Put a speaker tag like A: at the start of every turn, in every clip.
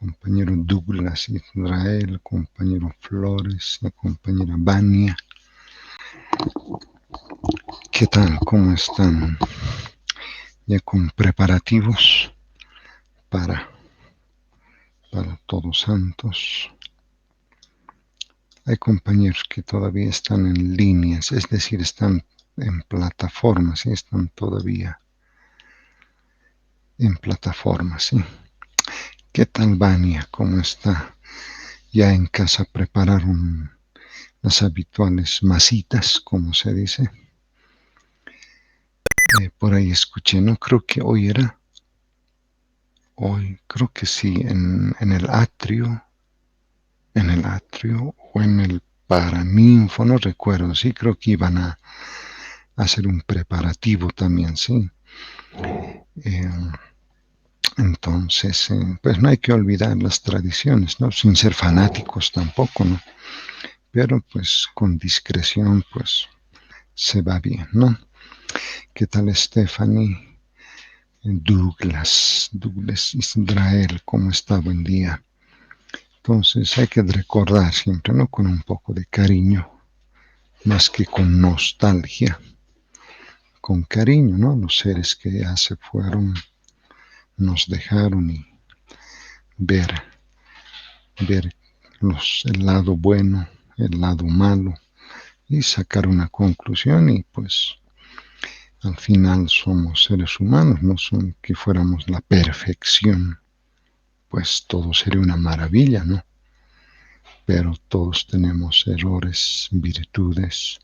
A: compañero Douglas Israel, compañero Flores, la compañera Vania. ¿Qué tal? ¿Cómo están? Ya con preparativos para Todos Santos. Hay compañeros que todavía están en líneas, es decir, están en plataformas, ¿sí? Están todavía en plataformas, ¿sí? ¿Qué tal, Vania? ¿Cómo está? Ya en casa prepararon las habituales masitas, como se dice. Por ahí escuché, no creo que hoy, creo que sí, en el atrio o en el Paraninfo, no recuerdo, sí, creo que iban a hacer un preparativo también, sí. Entonces, pues no hay que olvidar las tradiciones, ¿no? Sin ser fanáticos tampoco, ¿no? Pero pues con discreción, pues se va bien, ¿no? ¿Qué tal, Stephanie? Douglas Israel, ¿cómo está? Buen día. Entonces hay que recordar siempre, ¿no? Con un poco de cariño, más que con nostalgia, con cariño, ¿no? Los seres que ya se fueron, nos dejaron y ver el lado bueno, el lado malo y sacar una conclusión y pues al final somos seres humanos, no son que fuéramos la perfección, pues todo sería una maravilla, ¿no? Pero todos tenemos errores, virtudes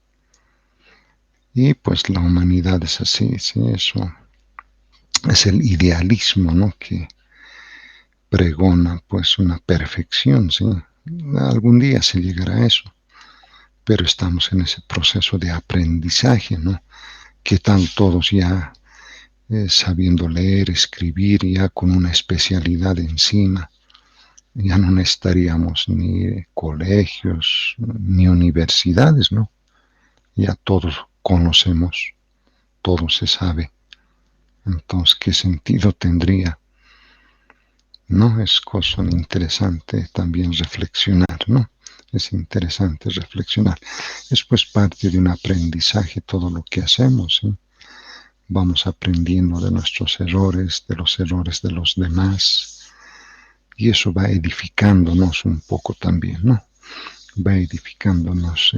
A: y pues la humanidad es así, sí, eso es el idealismo, ¿no? Que pregona pues una perfección, sí. Algún día se llegará a eso, pero estamos en ese proceso de aprendizaje, ¿no? ¿Qué tal todos ya sabiendo leer, escribir, ya con una especialidad encima? Ya no necesitaríamos ni colegios, ni universidades, ¿no? Ya todos conocemos, todo se sabe. Entonces, ¿qué sentido tendría? No es cosa interesante también reflexionar, ¿no? Es interesante reflexionar. Es pues parte de un aprendizaje todo lo que hacemos, ¿sí? Vamos aprendiendo de nuestros errores, de los errores de los demás, y eso va edificándonos un poco también, ¿no? Va edificándonos.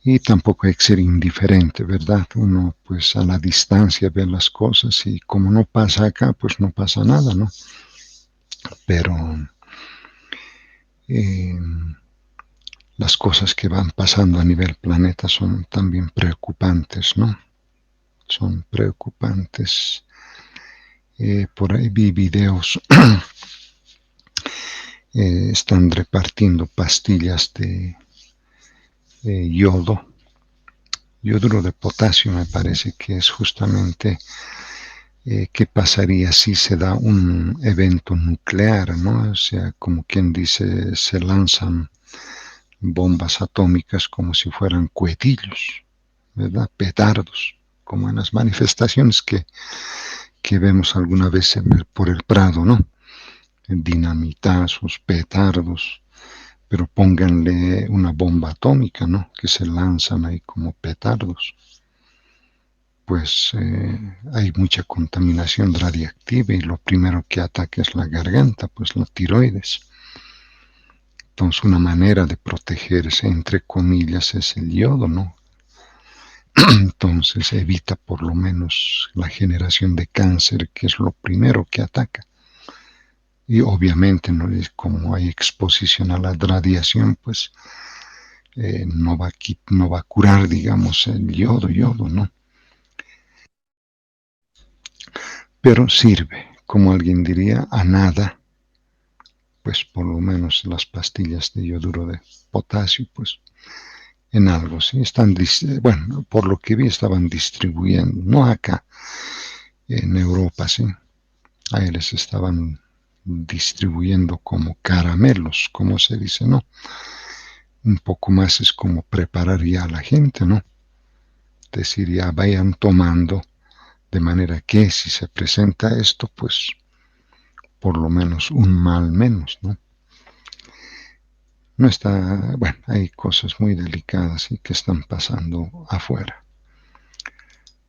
A: Y tampoco hay que ser indiferente, ¿verdad? Uno pues a la distancia ve las cosas y como no pasa acá, pues no pasa nada, ¿no? Pero eh, las cosas que van pasando a nivel planeta son también preocupantes, ¿no? Son preocupantes. Por ahí vi videos, están repartiendo pastillas de yoduro de potasio, me parece que es justamente qué pasaría si se da un evento nuclear, ¿no? O sea, como quien dice, se lanzan bombas atómicas como si fueran cohetillos, ¿verdad? Petardos, como en las manifestaciones que vemos alguna vez por el Prado, ¿no? Dinamitazos, petardos, pero pónganle una bomba atómica, ¿no? Que se lanzan ahí como petardos. Pues hay mucha contaminación radiactiva y lo primero que ataca es la garganta, pues la tiroides. Entonces una manera de protegerse, entre comillas, es el yodo, ¿no? Entonces evita por lo menos la generación de cáncer, que es lo primero que ataca. Y obviamente, ¿no? Como hay exposición a la radiación, pues no va a curar, digamos, el yodo, ¿no? Pero sirve, como alguien diría, a nada, pues por lo menos las pastillas de yoduro de potasio, pues en algo, ¿sí? Bueno, por lo que vi estaban distribuyendo, no acá, en Europa, ¿sí? Ahí les estaban distribuyendo como caramelos, como se dice, ¿no? Un poco más es como preparar ya a la gente, ¿no? Es decir, ya vayan tomando, de manera que si se presenta esto, pues por lo menos un mal menos, ¿no? No está, bueno, hay cosas muy delicadas y que están pasando afuera.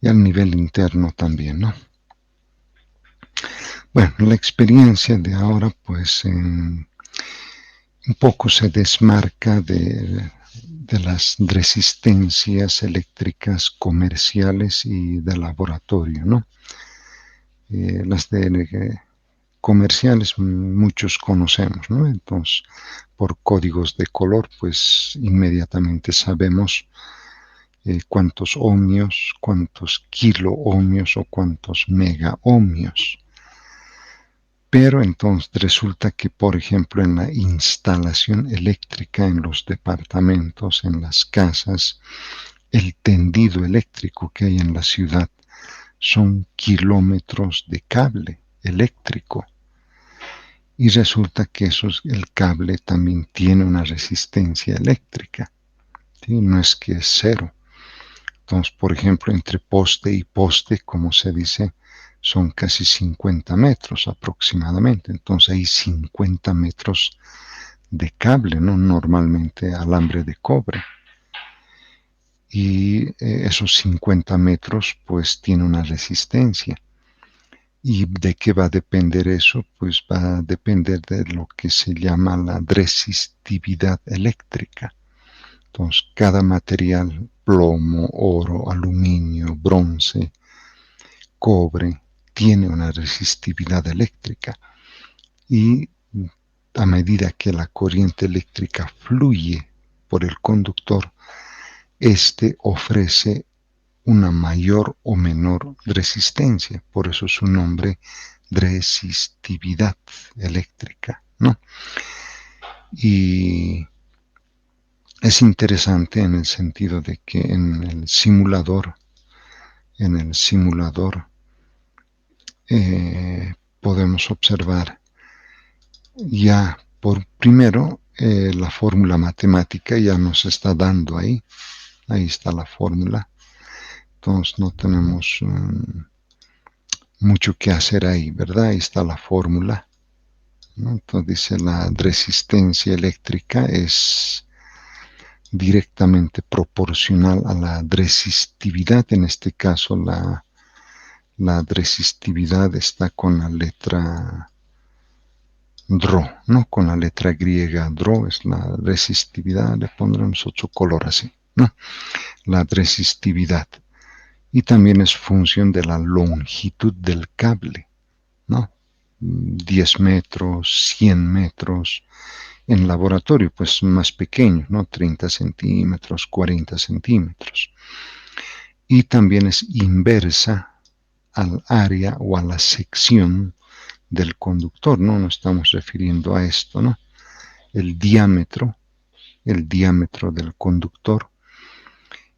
A: Y al nivel interno también, ¿no? Bueno, la experiencia de ahora, pues, un poco se desmarca de las resistencias eléctricas comerciales y de laboratorio, ¿no? Las de comerciales muchos conocemos, ¿no? Entonces, por códigos de color, pues inmediatamente sabemos cuántos ohmios, cuántos kiloohmios o cuántos megaohmios. Pero entonces resulta que, por ejemplo, en la instalación eléctrica en los departamentos, en las casas, el tendido eléctrico que hay en la ciudad son kilómetros de cable eléctrico. Y resulta que el cable también tiene una resistencia eléctrica, ¿sí? No es que es cero. Entonces, por ejemplo, entre poste y poste, como se dice, son casi 50 metros aproximadamente. Entonces hay 50 metros de cable, ¿no? Normalmente alambre de cobre. Y esos 50 metros pues tiene una resistencia. ¿Y de qué va a depender eso? Pues va a depender de lo que se llama la resistividad eléctrica. Entonces, cada material, plomo, oro, aluminio, bronce, cobre, tiene una resistividad eléctrica. Y a medida que la corriente eléctrica fluye por el conductor, este ofrece una mayor o menor resistencia. Por eso su nombre, resistividad eléctrica, ¿no? Y es interesante en el sentido de que en el simulador podemos observar ya por primero la fórmula matemática ya nos está dando ahí está la fórmula, entonces no tenemos mucho que hacer ahí, ¿verdad? Ahí está la fórmula, ¿no? Entonces dice la resistencia eléctrica es directamente proporcional a la resistividad, en este caso la resistividad está con la letra Dro, ¿no? Con la letra griega Dro es la resistividad, le pondremos otro color así, ¿no? La resistividad. Y también es función de la longitud del cable, ¿no? 10 metros, 100 metros. En laboratorio, pues más pequeño, ¿no? 30 centímetros, 40 centímetros. Y también es inversa al área o a la sección del conductor, ¿no? Nos estamos refiriendo a esto, ¿no? El diámetro del conductor.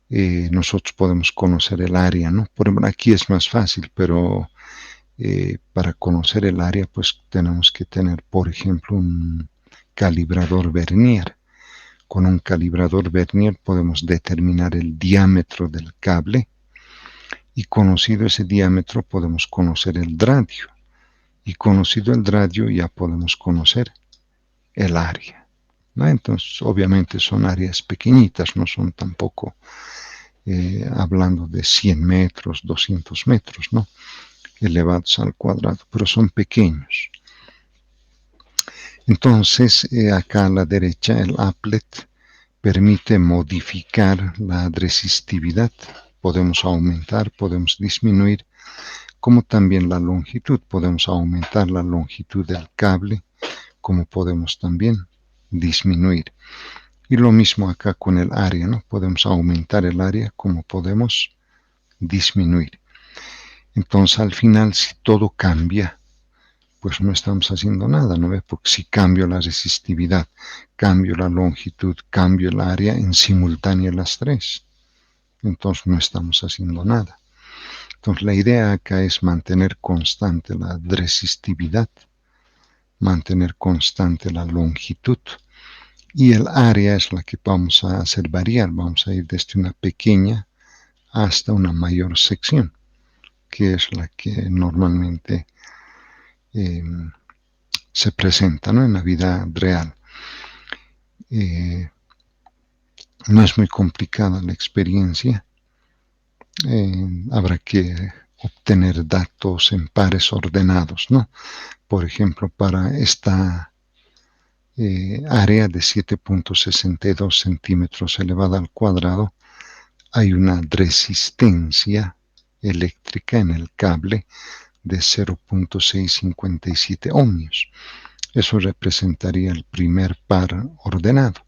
A: Nosotros podemos conocer el área, ¿no? Por ejemplo, aquí es más fácil, pero para conocer el área, pues tenemos que tener, por ejemplo, un calibrador vernier. Con un calibrador vernier podemos determinar el diámetro del cable y conocido ese diámetro podemos conocer el radio. Y conocido el radio ya podemos conocer el área, ¿no? Entonces, obviamente son áreas pequeñitas, no son tampoco hablando de 100 metros, 200 metros, ¿no? Elevados al cuadrado, pero son pequeños. Entonces, acá a la derecha, el applet permite modificar la resistividad. Podemos aumentar, podemos disminuir, como también la longitud. Podemos aumentar la longitud del cable, como podemos también disminuir. Y lo mismo acá con el área, ¿no? Podemos aumentar el área como podemos disminuir. Entonces, al final, si todo cambia, pues no estamos haciendo nada, ¿no ves? Porque si cambio la resistividad, cambio la longitud, cambio el área en simultáneo las tres, entonces no estamos haciendo nada. Entonces la idea acá es mantener constante la resistividad, mantener constante la longitud y el área es la que vamos a hacer variar, vamos a ir desde una pequeña hasta una mayor sección, que es la que normalmente se presenta, ¿no?, en la vida real. No es muy complicada la experiencia. Habrá que obtener datos en pares ordenados, ¿no? Por ejemplo, para esta área de 7.62 centímetros elevada al cuadrado, hay una resistencia eléctrica en el cable de 0.657 ohmios. Eso representaría el primer par ordenado.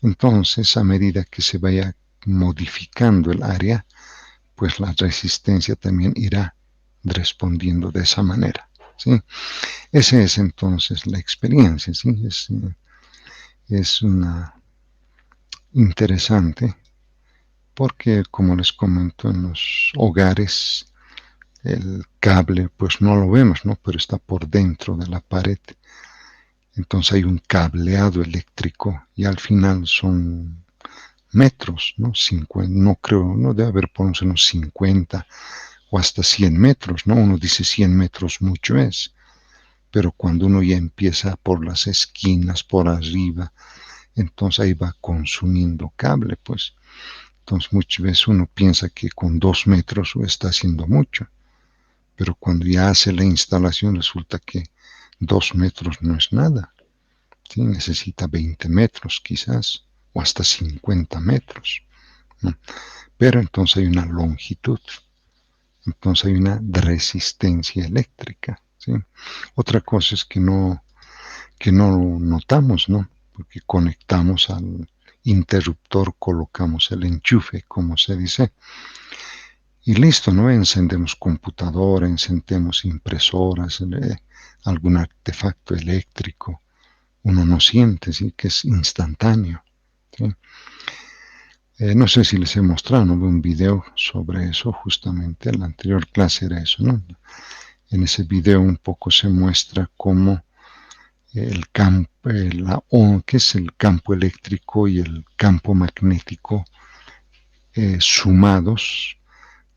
A: Entonces, a medida que se vaya modificando el área, pues la resistencia también irá respondiendo de esa manera, ¿sí? Esa es entonces la experiencia, ¿sí? Es una interesante porque, como les comento, en los hogares el cable pues no lo vemos, ¿no?, pero está por dentro de la pared. Entonces hay un cableado eléctrico y al final son metros, ¿no? 50, no creo, no debe haber por unos 50 o hasta 100 metros, ¿no? Uno dice 100 metros mucho es, pero cuando uno ya empieza por las esquinas, por arriba, entonces ahí va consumiendo cable, pues. Entonces muchas veces uno piensa que con 2 metros está haciendo mucho, pero cuando ya hace la instalación resulta que 2 metros no es nada, ¿sí? Necesita 20 metros quizás, o hasta 50 metros, ¿no? Pero entonces hay una longitud, entonces hay una resistencia eléctrica, ¿sí? Otra cosa es que no notamos, ¿no? Porque conectamos al interruptor, colocamos el enchufe, como se dice, y listo, ¿no? Encendemos computadora, encendemos impresoras, algún artefacto eléctrico. Uno no siente, ¿sí?, que es instantáneo, ¿sí? No sé si les he mostrado, ¿no?, un video sobre eso, justamente en la anterior clase era eso, ¿no? En ese video un poco se muestra cómo el campo, que es el campo eléctrico y el campo magnético sumados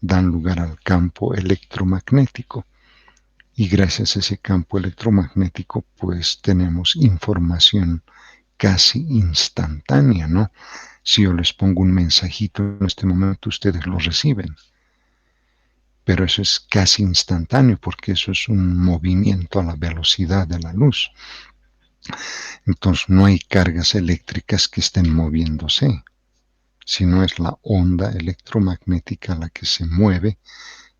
A: dan lugar al campo electromagnético. Y gracias a ese campo electromagnético, pues tenemos información casi instantánea, ¿no? Si yo les pongo un mensajito en este momento, ustedes lo reciben. Pero eso es casi instantáneo porque eso es un movimiento a la velocidad de la luz. Entonces no hay cargas eléctricas que estén moviéndose, sino es la onda electromagnética la que se mueve,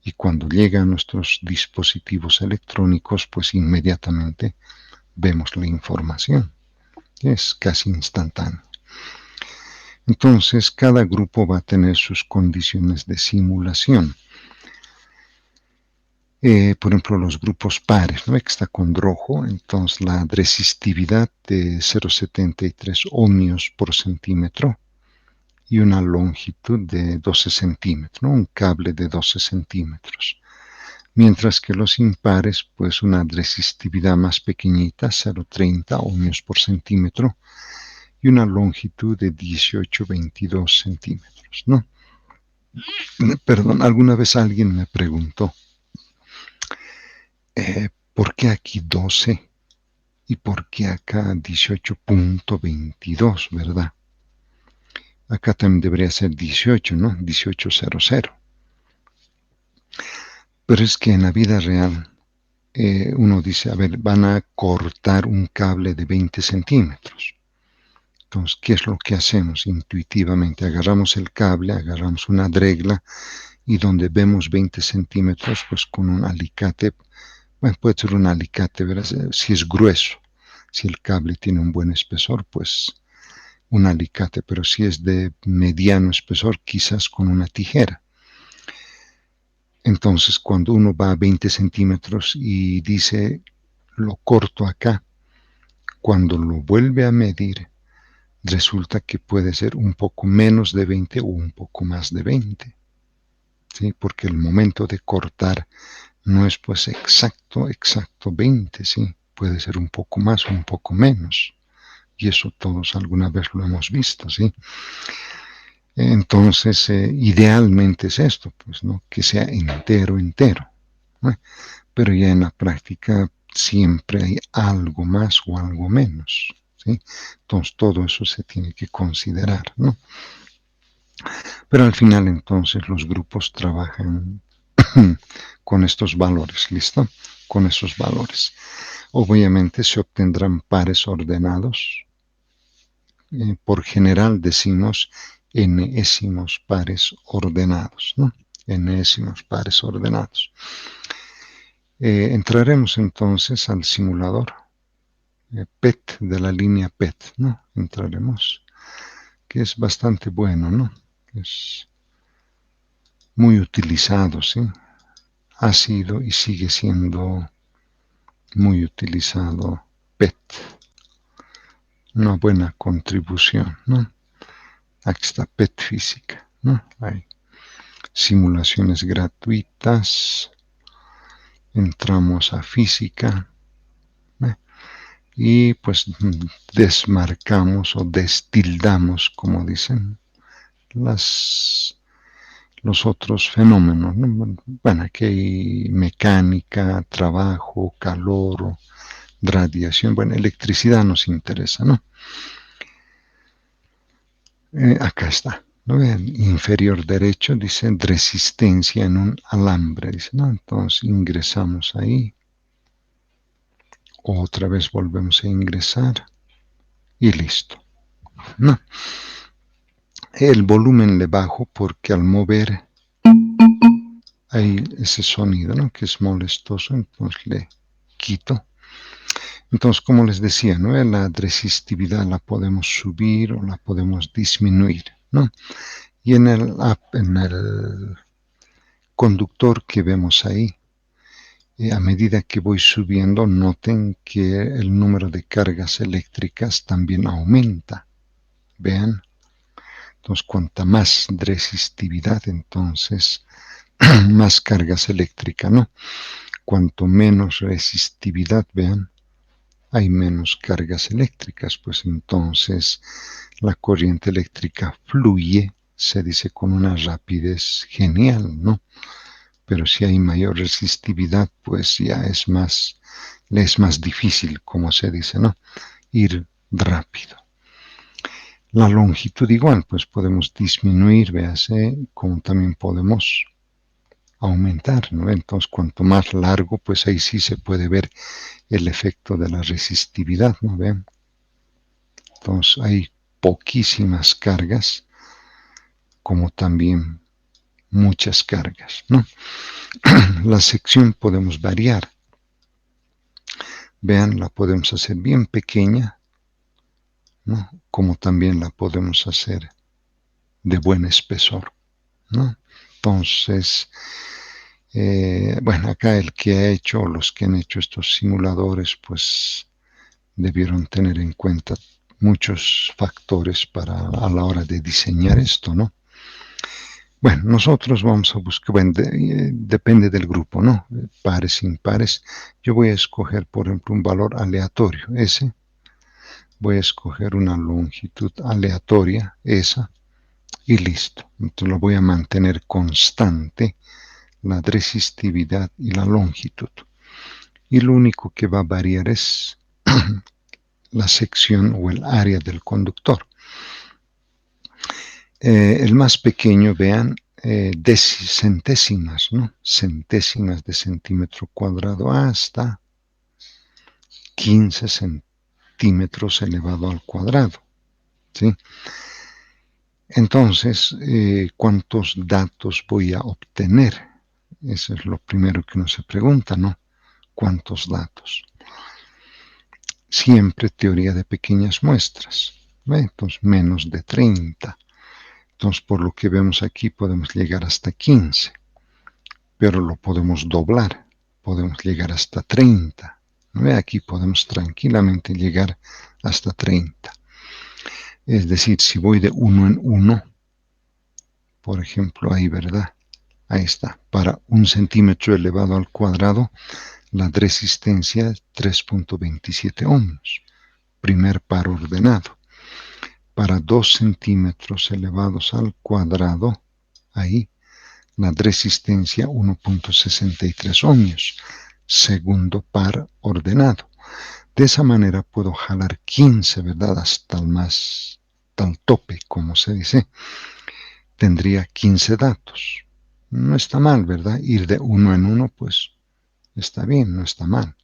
A: y cuando llega a nuestros dispositivos electrónicos, pues inmediatamente vemos la información. Es casi instantáneo. Entonces, cada grupo va a tener sus condiciones de simulación. Por ejemplo, los grupos pares, ¿no?, que está con rojo, entonces la resistividad de 0,73 ohmios por centímetro y una longitud de 12 centímetros, ¿no?, un cable de 12 centímetros. Mientras que los impares, pues una resistividad más pequeñita, 0,30 ohmios por centímetro, y una longitud de 18,22 centímetros, ¿no? Perdón, alguna vez alguien me preguntó, ¿por qué aquí 12 y por qué acá 18,22, verdad? Acá también debería ser 18, ¿no? 1800. Pero es que en la vida real uno dice, a ver, van a cortar un cable de 20 centímetros. Entonces, ¿qué es lo que hacemos intuitivamente? Agarramos el cable, agarramos una regla y donde vemos 20 centímetros, pues con un alicate, bueno, puede ser un alicate, ¿verdad?, si es grueso. Si el cable tiene un buen espesor, pues un alicate, pero si es de mediano espesor, quizás con una tijera. Entonces, cuando uno va a 20 centímetros y dice, lo corto acá, cuando lo vuelve a medir, resulta que puede ser un poco menos de 20 o un poco más de 20, ¿sí? Porque el momento de cortar no es pues exacto 20, ¿sí? Puede ser un poco más o un poco menos. Y eso todos alguna vez lo hemos visto, ¿sí? Entonces, idealmente es esto, pues, ¿no?, que sea entero, ¿no? Pero ya en la práctica siempre hay algo más o algo menos, ¿sí? Entonces todo eso se tiene que considerar, ¿no? Pero al final entonces los grupos trabajan con estos valores, ¿listo? Con esos valores. Obviamente se obtendrán pares ordenados. Por general decimos enésimos pares ordenados, ¿no? Enésimos pares ordenados. Entraremos entonces al simulador PET de la línea PET, ¿no? Entraremos, que es bastante bueno, ¿no? Es muy utilizado, ¿sí? Ha sido y sigue siendo muy utilizado PET. Una buena contribución, ¿no? Aquí está PET Física, ¿no? Hay simulaciones gratuitas. Entramos a Física, ¿eh? Y pues desmarcamos o destildamos, como dicen, los otros fenómenos, ¿no? Bueno, aquí hay mecánica, trabajo, calor, radiación, bueno, electricidad nos interesa, ¿no? Acá está, ¿no? El inferior derecho dice resistencia en un alambre, dice, ¿no? Entonces ingresamos ahí, otra vez volvemos a ingresar y listo, ¿no? El volumen le bajo porque al mover hay ese sonido, ¿no? Que es molestoso, entonces le quito. Entonces, como les decía, ¿no? La resistividad la podemos subir o la podemos disminuir, ¿no? Y en el conductor que vemos ahí, a medida que voy subiendo, noten que el número de cargas eléctricas también aumenta. Vean. Entonces, cuanta más resistividad, entonces, más cargas eléctricas, ¿no? Cuanto menos resistividad, vean, hay menos cargas eléctricas, pues entonces la corriente eléctrica fluye, se dice con una rapidez genial, ¿no? Pero si hay mayor resistividad, pues ya es más difícil, como se dice, ¿no? Ir rápido. La longitud igual, pues podemos disminuir, véase, como también podemos aumentar, ¿no? Entonces, cuanto más largo, pues ahí sí se puede ver el efecto de la resistividad, ¿no ven? Entonces, hay poquísimas cargas, como también muchas cargas, ¿no? La sección podemos variar. Vean, la podemos hacer bien pequeña, ¿no? Como también la podemos hacer de buen espesor, ¿no? Entonces, bueno, acá el que ha hecho, los que han hecho estos simuladores, pues debieron tener en cuenta muchos factores a la hora de diseñar esto, ¿no? Bueno, nosotros vamos a buscar, bueno, depende del grupo, ¿no? Pares, impares. Yo voy a escoger, por ejemplo, un valor aleatorio, ese. Voy a escoger una longitud aleatoria, esa, y listo. Entonces lo voy a mantener constante, la resistividad y la longitud. Y lo único que va a variar es la sección o el área del conductor. El más pequeño, vean, centésimas, ¿no? Centésimas de centímetro cuadrado hasta 15 centímetros elevado al cuadrado, ¿sí? Entonces, ¿cuántos datos voy a obtener? Eso es lo primero que uno se pregunta, ¿no? ¿Cuántos datos? Siempre teoría de pequeñas muestras, ¿ve? Entonces, menos de 30. Entonces, por lo que vemos aquí, podemos llegar hasta 15, pero lo podemos doblar, podemos llegar hasta 30. ¿Ve? Aquí podemos tranquilamente llegar hasta 30. Es decir, si voy de 1 en 1, por ejemplo, ahí, ¿verdad? Ahí está. Para 1 centímetro elevado al cuadrado, la resistencia es 3.27 ohms. Primer par ordenado. Para 2 centímetros elevados al cuadrado, ahí, la resistencia 1.63 ohmios. segundo par ordenado. De esa manera puedo jalar 15, ¿verdad? Hasta el tope, como se dice. Tendría 15 datos. No está mal, ¿verdad? Ir de uno en uno, pues está bien, no está mal.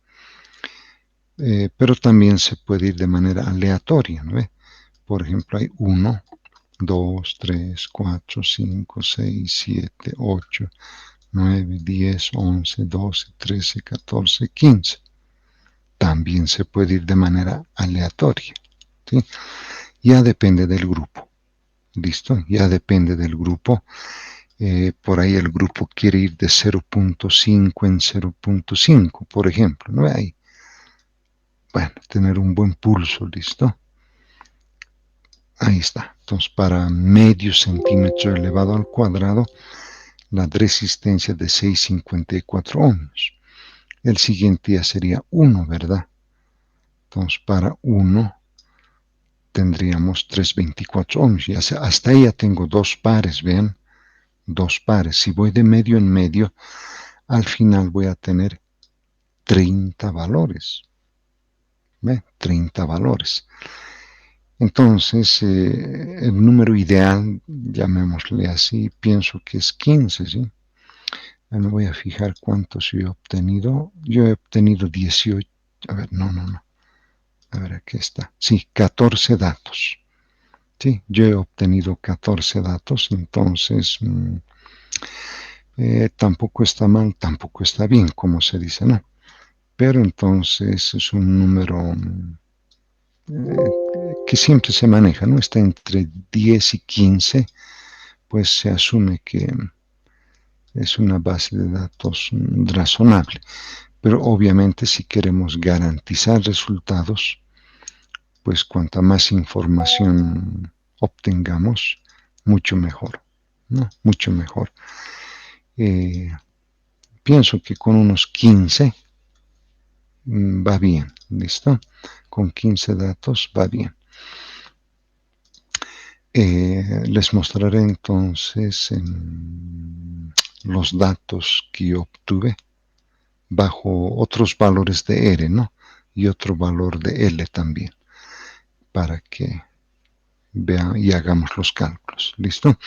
A: Pero también se puede ir de manera aleatoria, ¿no? Por ejemplo, hay 1, 2, 3, 4, 5, 6, 7, 8, 9, 10, 11, 12, 13, 14, 15. También se puede ir de manera aleatoria, ¿sí? Ya depende del grupo. ¿Listo? Ya depende del grupo. Por ahí el grupo quiere ir de 0.5 en 0.5, por ejemplo, ¿no? Ahí, bueno, tener un buen pulso, ¿listo? Ahí está. Entonces, para medio centímetro elevado al cuadrado, la resistencia de 6,54 ohmios. El siguiente ya sería 1, ¿verdad? Entonces, para 1 tendríamos 324 ohmios. Ya sea, hasta ahí ya tengo dos pares, vean, dos pares. Si voy de medio en medio, al final voy a tener 30 valores. ¿Ve? 30 valores. Entonces, el número ideal, llamémosle así, pienso que es 15, ¿sí? Me voy a fijar cuántos yo he obtenido. Yo he obtenido 18. A ver, no. A ver, aquí está. Sí, 14 datos. Sí, yo he obtenido 14 datos, entonces tampoco está mal, tampoco está bien, como se dice, ¿no? Pero entonces es un número que siempre se maneja, ¿no? Está entre 10 y 15, pues se asume que es una base de datos razonable. Pero obviamente si queremos garantizar resultados, pues cuanta más información obtengamos, mucho mejor, ¿no? Mucho mejor. Eh, Pienso que con unos 15 va bien, ¿listo? Con 15 datos va bien. Les mostraré entonces los datos que yo obtuve bajo otros valores de R, ¿no? Y otro valor de L también, para que vean y hagamos los cálculos. ¿Listo?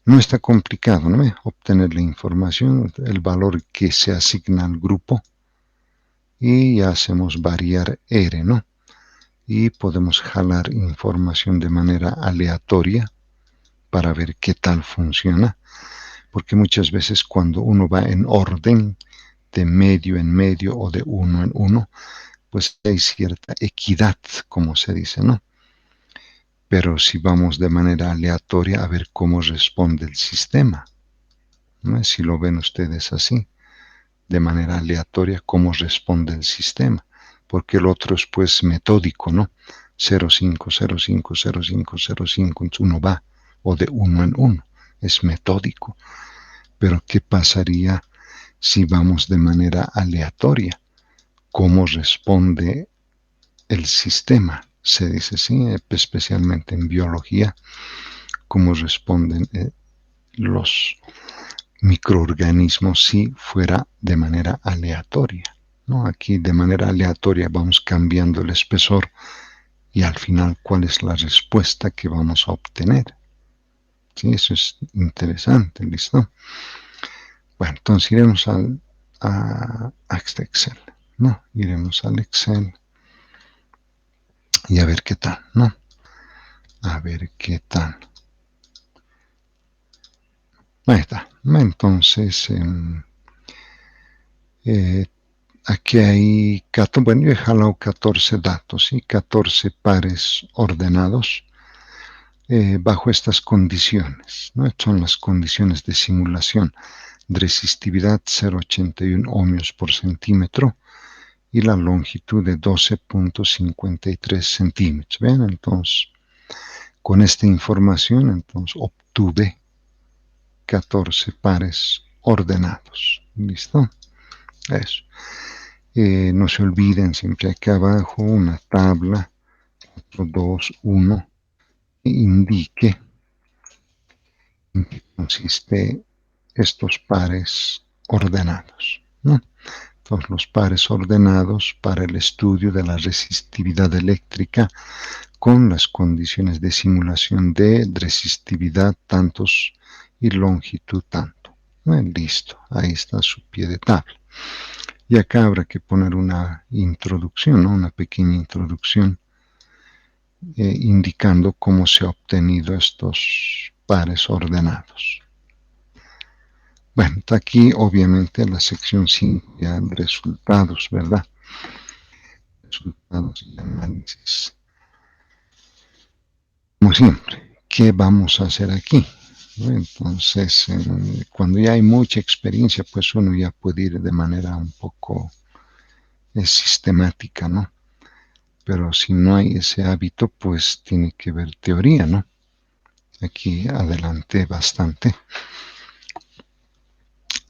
A: No está complicado, ¿no? Obtener la información, el valor que se asigna al grupo y hacemos variar R, ¿no? Y podemos jalar información de manera aleatoria para ver qué tal funciona, porque muchas veces cuando uno va en orden de medio en medio o de uno en uno, pues hay cierta equidad, como se dice, ¿no? Pero si vamos de manera aleatoria a ver cómo responde el sistema, ¿no? Si lo ven ustedes así, de manera aleatoria, cómo responde el sistema, porque el otro es pues metódico, ¿no? 0,5, 0,5, 0,5, 0,5, entonces uno va, o de uno en uno, es metódico. Pero ¿qué pasaría si vamos de manera aleatoria? ¿Cómo responde el sistema? Se dice así, especialmente en biología, cómo responden los microorganismos si fuera de manera aleatoria, ¿no? Aquí de manera aleatoria vamos cambiando el espesor y al final cuál es la respuesta que vamos a obtener. Sí, eso es interesante, ¿listo? Bueno, entonces iremos a este Excel, ¿no? Iremos al Excel y a ver qué tal, ¿no? A ver qué tal. Ahí está. Entonces, eh, aquí hay, bueno, yo he jalado 14 datos y 14 pares ordenados bajo estas condiciones, ¿no? Son las condiciones de simulación. Resistividad 0,81 ohmios por centímetro y la longitud de 12,53 centímetros. ¿Ven? Entonces, con esta información, entonces obtuve 14 pares ordenados. ¿Listo? Eso. No se olviden siempre aquí abajo una tabla, 2, 1, indique en qué consiste estos pares ordenados, ¿no? Entonces, los pares ordenados para el estudio de la resistividad eléctrica con las condiciones de simulación de resistividad tantos y longitud tanto. Listo, ahí está su pie de tabla. Y acá habrá que poner una introducción, ¿no? Una pequeña introducción indicando cómo se han obtenido estos pares ordenados. Bueno, está aquí obviamente la sección 5 ya de resultados, ¿verdad? Resultados y análisis. Como siempre, ¿qué vamos a hacer aquí? Entonces, cuando ya hay mucha experiencia, pues uno ya puede ir de manera un poco sistemática, ¿no? Pero si no hay ese hábito, pues tiene que ver teoría, ¿no? Aquí adelanté bastante.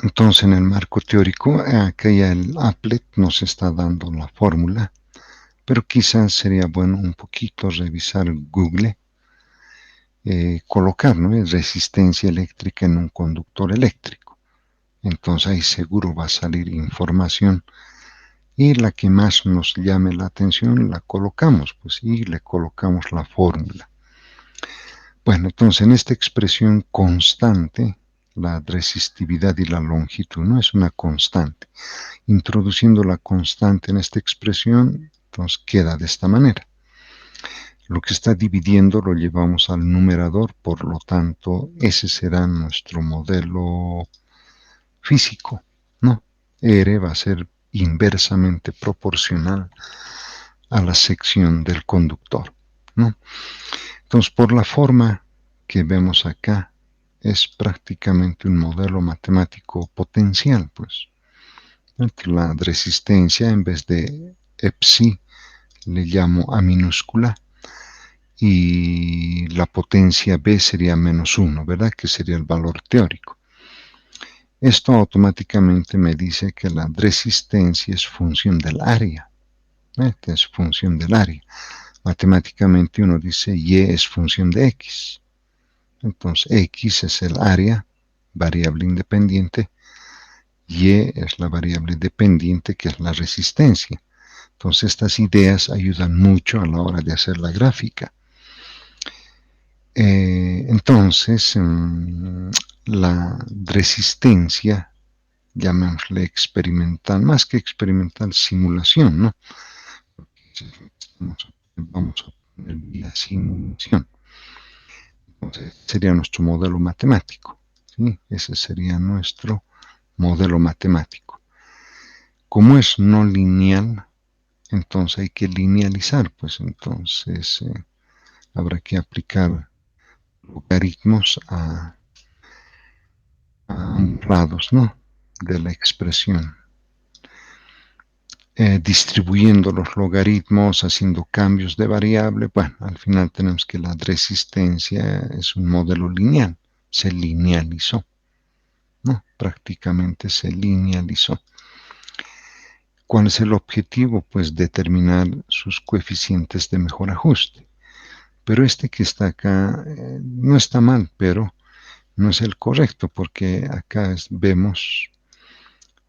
A: Entonces, en el marco teórico, acá ya el applet nos está dando la fórmula, pero quizás sería bueno un poquito revisar Google, colocar, ¿no? Resistencia eléctrica en un conductor eléctrico. Entonces ahí seguro va a salir información y la que más nos llame la atención la colocamos, pues, y le colocamos la fórmula. Bueno, entonces en esta expresión constante, la resistividad y la longitud no es una constante. Introduciendo la constante en esta expresión, entonces queda de esta manera. Lo que está dividiendo lo llevamos al numerador, por lo tanto, ese será nuestro modelo físico, ¿no? R va a ser inversamente proporcional a la sección del conductor, ¿no? Entonces, por la forma que vemos acá, es prácticamente un modelo matemático potencial, pues. La resistencia, en vez de epsi, le llamo A minúscula, y la potencia B sería -1, ¿verdad? Que sería el valor teórico. Esto automáticamente me dice que la resistencia es función del área. Es función del área. Matemáticamente uno dice Y es función de X. Entonces X es el área, variable independiente. Y es la variable dependiente, que es la resistencia. Entonces estas ideas ayudan mucho a la hora de hacer la gráfica. Entonces, la resistencia, llamémosle experimental, más que experimental, simulación, ¿no? Vamos a poner la simulación. Entonces, sería nuestro modelo matemático, ¿sí? Ese sería nuestro modelo matemático. Como es no lineal, entonces hay que linealizar, pues entonces habrá que aplicar logaritmos a ambos lados, ¿no? De la expresión. Distribuyendo los logaritmos, haciendo cambios de variable, bueno, al final tenemos que la resistencia es un modelo lineal, se linealizó, ¿no? Prácticamente se linealizó. ¿Cuál es el objetivo? Pues determinar sus coeficientes de mejor ajuste. Pero este que está acá no está mal, pero no es el correcto, porque acá vemos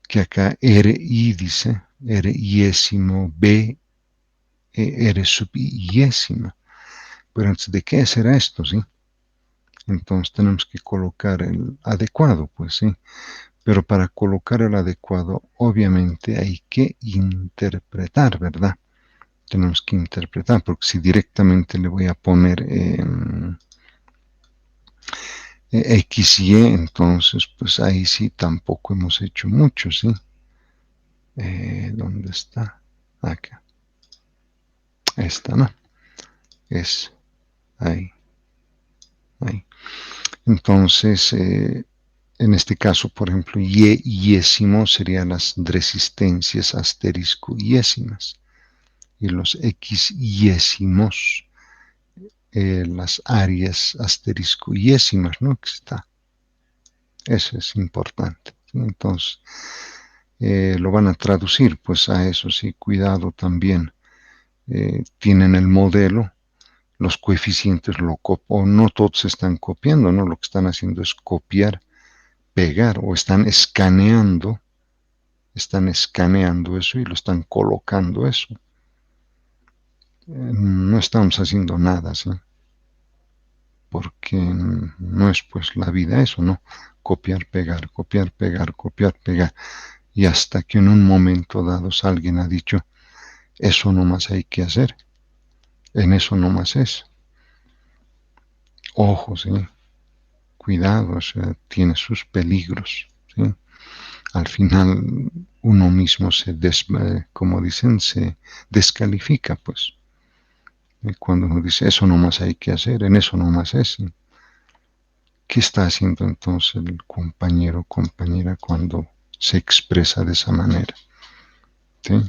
A: que acá RI dice RIésimo B R sub iésima. Pero antes de qué será esto, ¿sí? Entonces tenemos que colocar el adecuado, pues sí. Pero para colocar el adecuado, obviamente hay que interpretar, ¿verdad? Tenemos que interpretar, porque si directamente le voy a poner X, Y, entonces pues ahí sí tampoco hemos hecho mucho, ¿sí? ¿Dónde está? Acá. Esta, ¿no? Es ahí. Ahí. Entonces, en este caso, por ejemplo, Y iésimo serían las resistencias asterisco iésimas. Y los X iésimos, las áreas asterisco iésimas, ¿no? Que está. Eso es importante. ¿Sí? Entonces, lo van a traducir, pues a eso sí, cuidado también. Tienen el modelo, los coeficientes o no todos están copiando, ¿no? Lo que están haciendo es copiar, pegar, o están escaneando están escaneando eso y lo están colocando eso. No estamos haciendo nada, ¿sí? Porque no es pues la vida eso, ¿no? Copiar, pegar, copiar, pegar, copiar, pegar. Y hasta que en un momento dado alguien ha dicho, eso nomás hay que hacer, en eso nomás es. Ojo, ¿sí? Cuidado, o sea, tiene sus peligros, ¿sí? Al final uno mismo como dicen, se descalifica, pues. Y cuando uno dice, eso nomás hay que hacer, en eso nomás es. ¿Sí? ¿Qué está haciendo entonces el compañero o compañera cuando se expresa de esa manera? ¿Sí?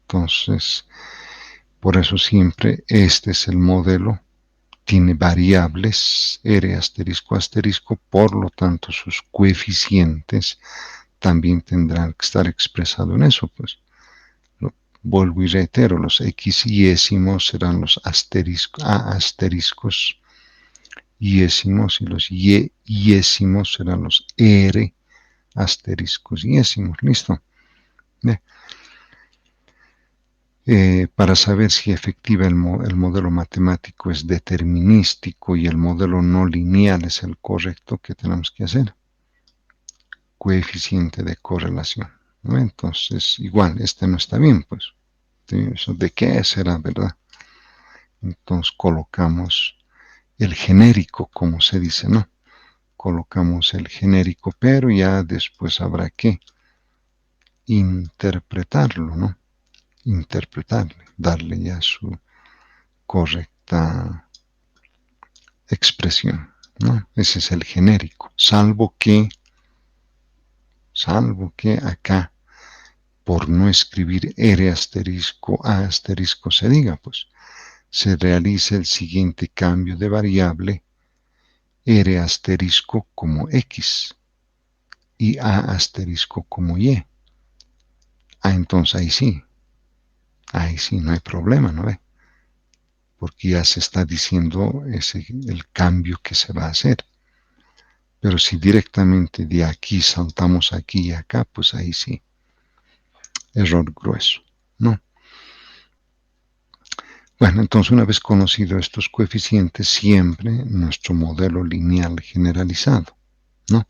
A: Entonces, por eso siempre este es el modelo, tiene variables R asterisco asterisco, por lo tanto sus coeficientes también tendrán que estar expresados en eso, pues. Vuelvo y reitero, los X yésimos serán los A asteriscos yésimos y los Y yésimos serán los R asteriscos yésimos. ¿Listo? Para saber si efectiva el modelo matemático es determinístico y el modelo no lineal es el correcto, ¿qué tenemos que hacer? Coeficiente de correlación, ¿no? Entonces, igual, este no está bien, pues. ¿Eso de qué será, verdad? Entonces colocamos el genérico, como se dice, ¿no? Colocamos el genérico, pero ya después habrá que interpretarlo, ¿no? Interpretarle, darle ya su correcta expresión, ¿no? Ese es el genérico, salvo que acá, por no escribir R asterisco, A asterisco se diga, pues, se realice el siguiente cambio de variable, R asterisco como X y A asterisco como Y. Entonces ahí sí, no hay problema, ¿no ve? Porque ya se está diciendo el cambio que se va a hacer. Pero si directamente de aquí saltamos aquí y acá, pues ahí sí, error grueso, ¿no? Bueno, entonces una vez conocido estos coeficientes, siempre nuestro modelo lineal generalizado, ¿no?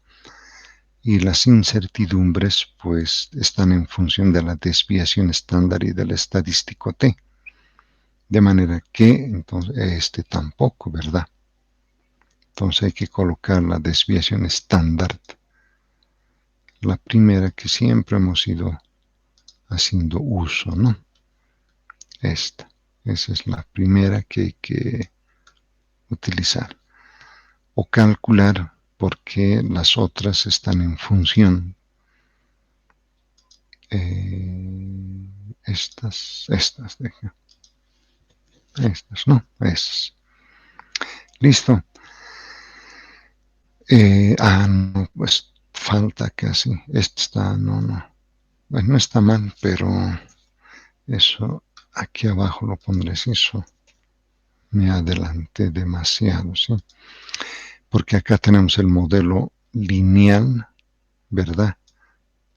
A: Y las incertidumbres, pues, están en función de la desviación estándar y del estadístico T. De manera que, entonces, este tampoco, ¿verdad? Entonces hay que colocar la desviación estándar, la primera que siempre hemos ido haciendo uso, ¿no? Esa es la primera que hay que utilizar. O calcular porque las otras están en función. Estas, ¿no? Esas. Listo. No, pues falta casi. Esta está, no. Bueno, no está mal, pero eso aquí abajo lo pondré, eso me adelanté demasiado, ¿sí? Porque acá tenemos el modelo lineal, ¿verdad?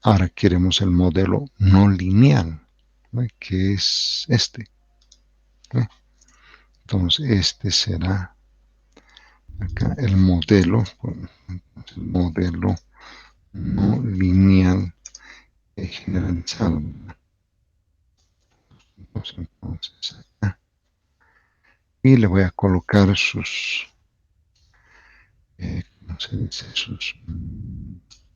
A: Ahora queremos el modelo no lineal, ¿no? Que es este, ¿no? Entonces este será acá el modelo no lineal generalizado. Entonces acá. Y le voy a colocar sus ¿cómo se dice? Sus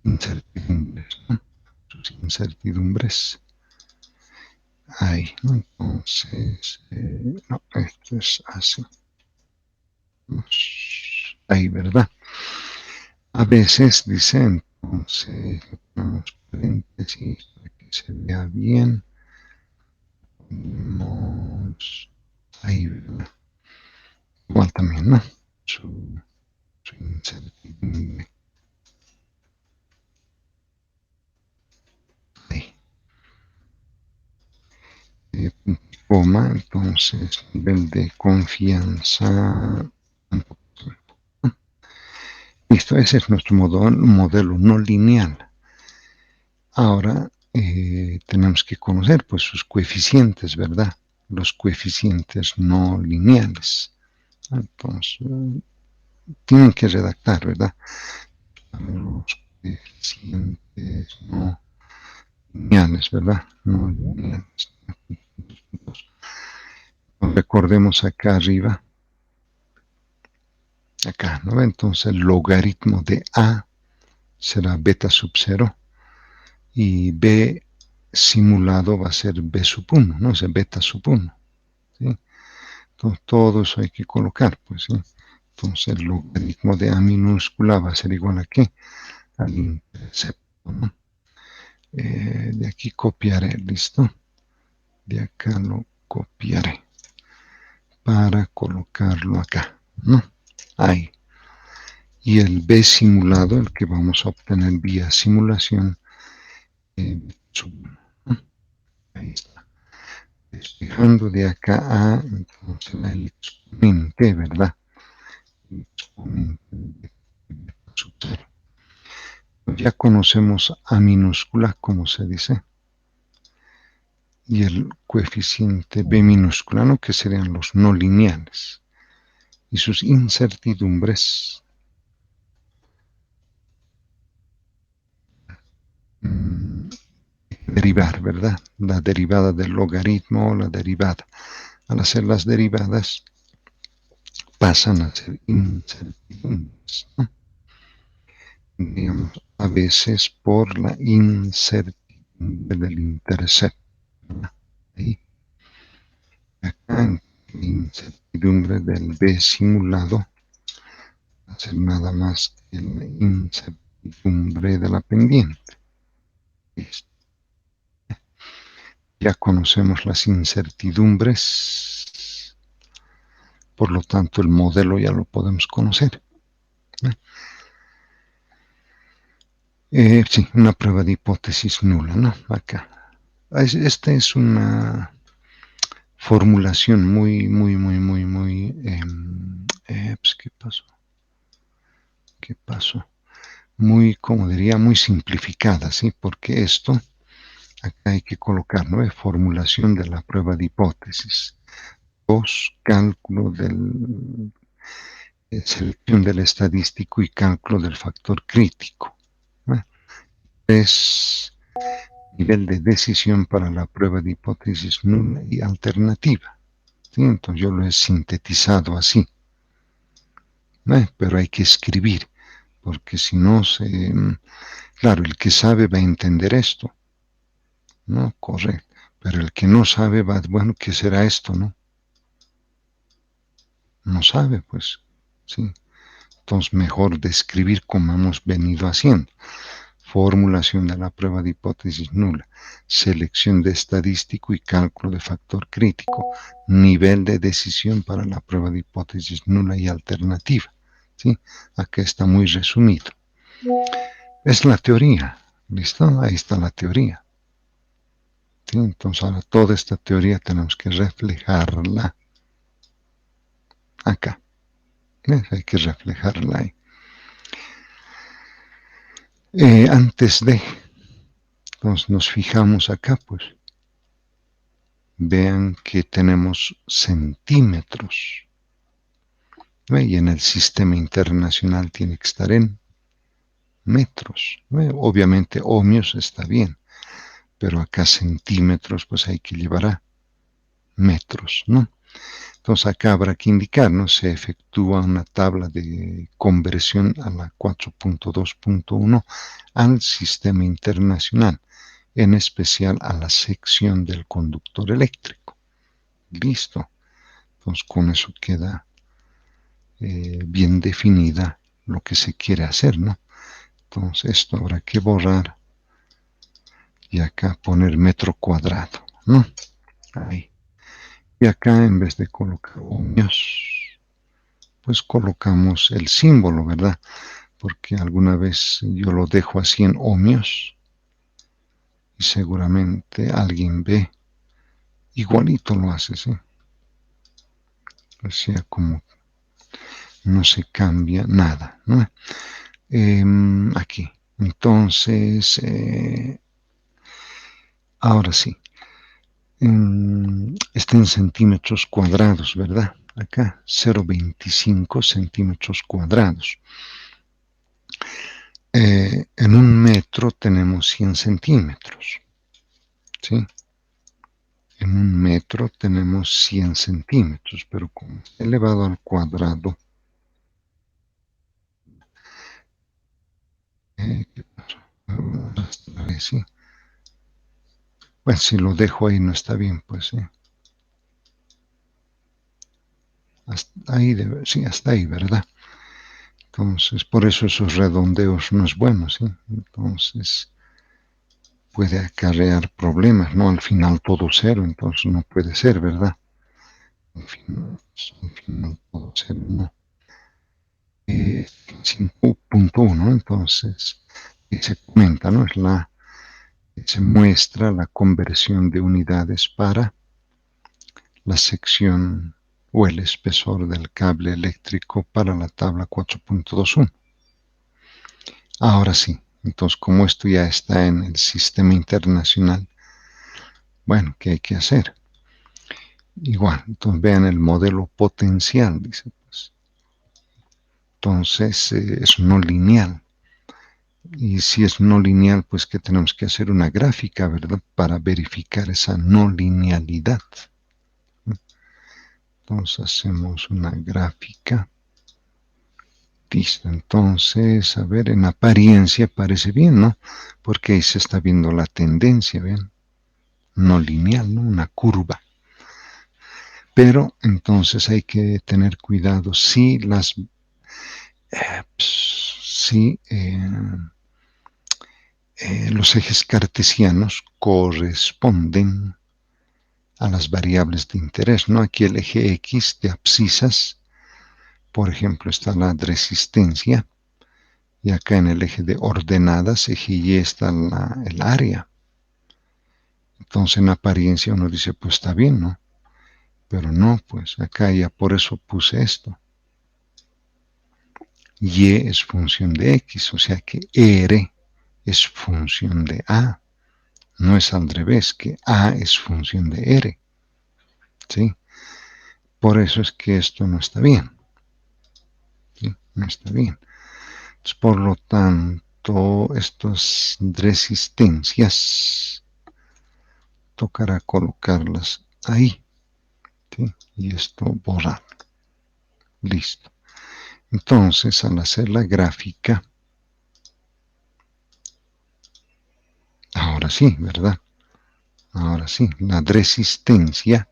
A: incertidumbres, ¿no? Sus incertidumbres. Ahí, ¿no? Entonces, no, esto es así. Ahí, ¿verdad? A veces dice, entonces, ponemos paréntesis para que se vea bien. Ponemos ahí, ¿verdad? Igual también, ¿no? Su incertidumbre. Ahí. Coma, entonces, nivel de confianza. Listo, ese es nuestro modelo no lineal. Ahora tenemos que conocer pues sus coeficientes, ¿verdad? Los coeficientes no lineales. Entonces, tienen que redactar, ¿verdad? Los coeficientes no lineales, ¿verdad? No lineales. Recordemos acá arriba, acá, ¿no? Entonces el logaritmo de A será beta sub 0 y B simulado va a ser B sub 1, ¿no? Es beta sub 1, ¿sí? Entonces todo eso hay que colocar, pues, ¿sí? Entonces el logaritmo de A minúscula va a ser igual a ¿qué? Al intercepto, ¿no? De aquí copiaré, ¿listo? De acá lo copiaré para colocarlo acá, ¿no? Ahí. Y el B simulado, el que vamos a obtener vía simulación, ¿no? Ahí está. Despejando de acá a, entonces, el exponente, ¿verdad? El exponente de sub 0. Ya conocemos A minúscula, como se dice, y el coeficiente B minúscula, ¿no? Que serían los no lineales, y sus incertidumbres. Derivar, ¿verdad? La derivada del logaritmo o la derivada. Al hacer las derivadas pasan a ser incertidumbres, ¿no? Digamos, a veces por la incertidumbre del intercepto, ¿verdad? Ahí, acá, la incertidumbre del B simulado va a ser nada más que la incertidumbre de la pendiente. Listo. Ya conocemos las incertidumbres, por lo tanto el modelo ya lo podemos conocer. Sí, una prueba de hipótesis nula, ¿no? Acá. Esta es una formulación pues, ¿qué pasó? ¿Qué pasó? Muy, como diría, muy simplificada, ¿sí? Porque esto, acá hay que colocar, ¿no? Formulación de la prueba de hipótesis. 2, cálculo del selección del estadístico y cálculo del factor crítico. 3, nivel de decisión para la prueba de hipótesis nula y alternativa. ¿Sí? Entonces yo lo he sintetizado así. Pero hay que escribir, porque si no claro, el que sabe va a entender esto, ¿no? Correcto. Pero el que no sabe va, bueno, ¿qué será esto, no? No sabe, pues, sí. Entonces mejor describir como hemos venido haciendo. Formulación de la prueba de hipótesis nula, selección de estadístico y cálculo de factor crítico, nivel de decisión para la prueba de hipótesis nula y alternativa. ¿Sí? Acá está muy resumido. Es la teoría, ¿listo? Ahí está la teoría. ¿Sí? Entonces ahora toda esta teoría tenemos que reflejarla acá. ¿Ves? Hay que reflejarla ahí. Antes de, entonces nos fijamos acá, pues, vean que tenemos centímetros, ¿no? Y en el sistema internacional tiene que estar en metros, ¿no? Obviamente ohmios está bien, pero acá centímetros pues hay que llevar a metros, ¿no? Entonces acá habrá que indicar, ¿no? Se efectúa una tabla de conversión a la 4.2.1 al sistema internacional, en especial a la sección del conductor eléctrico. Listo. Entonces con eso queda bien definida lo que se quiere hacer, ¿no? Entonces esto habrá que borrar y acá poner metro cuadrado, ¿no? Ahí. Y acá en vez de colocar ohmios, pues colocamos el símbolo, ¿verdad? Porque alguna vez yo lo dejo así en ohmios y seguramente alguien ve, igualito lo hace, ¿sí? O sea, como no se cambia nada, ¿no? Aquí. Entonces, Ahora sí. Está en centímetros cuadrados, ¿verdad? Acá, 0,25 centímetros cuadrados. En un metro tenemos 100 centímetros, ¿sí? En un metro tenemos 100 centímetros, pero como elevado al cuadrado, ¿qué pasó? Sí. Bueno, si lo dejo ahí no está bien, pues sí. Hasta ahí, sí, hasta ahí, ¿verdad? Entonces, por eso esos redondeos no es bueno, ¿sí? Entonces, puede acarrear problemas, ¿no? Al final todo cero, entonces no puede ser, ¿verdad? Al final todo cero, ¿no? 5.1, entonces, se comenta, ¿no? Se muestra la conversión de unidades para la sección o el espesor del cable eléctrico para la tabla 4.21. Ahora sí, entonces como esto ya está en el sistema internacional, bueno, ¿qué hay que hacer? Igual, entonces vean el modelo potencial, dice, pues. Entonces es no lineal. Y si es no lineal, pues que tenemos que hacer una gráfica, ¿verdad? Para verificar esa no linealidad. Entonces hacemos una gráfica. Listo, entonces, a ver, en apariencia parece bien, ¿no? Porque ahí se está viendo la tendencia, ¿ven? No lineal, ¿no? Una curva. Pero entonces hay que tener cuidado si los ejes cartesianos corresponden a las variables de interés, ¿no? Aquí el eje X de abscisas, por ejemplo, está la resistencia, y acá en el eje de ordenadas, eje Y, está el área. Entonces en apariencia uno dice, pues está bien, ¿no? Pero no, pues acá ya por eso puse esto. Y es función de X, o sea que R es función de A. No es al revés, que A es función de R. ¿Sí? Por eso es que esto no está bien. ¿Sí? No está bien. Entonces, por lo tanto, estas resistencias tocará colocarlas ahí. ¿Sí? Y esto borrar. Listo. Entonces, al hacer la gráfica, ahora sí, ¿verdad? Ahora sí, la resistencia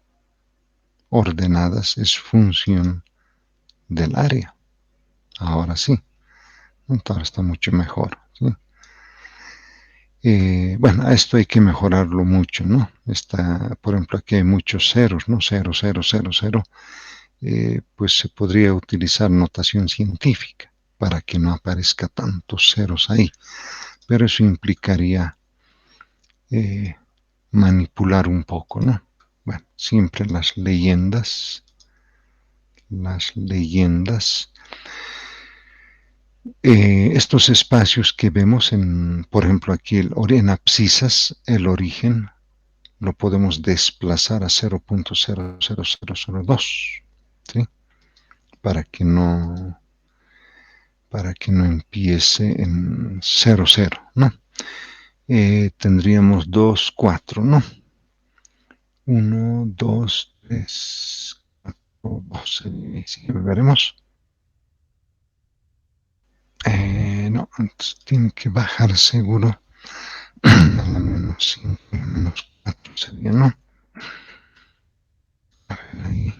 A: ordenadas es función del área. Ahora sí. Entonces está mucho mejor. ¿Sí? Bueno, esto hay que mejorarlo mucho, ¿no? Por ejemplo, aquí hay muchos ceros, ¿no? 0, 0, 0, 0. Pues se podría utilizar notación científica para que no aparezca tantos ceros ahí. Pero eso implicaría manipular un poco, ¿no? Bueno, siempre las leyendas, estos espacios que vemos por ejemplo, aquí en abscisas, el origen lo podemos desplazar a 0.00002, ¿sí? Para que no, empiece en 0, 0, ¿no? Tendríamos 2, 4, ¿no? 1, 2, 3, 4, 12, sí, veremos. No, entonces tiene que bajar seguro a la menos 5, a la menos 4 sería, ¿no? A ver, ahí.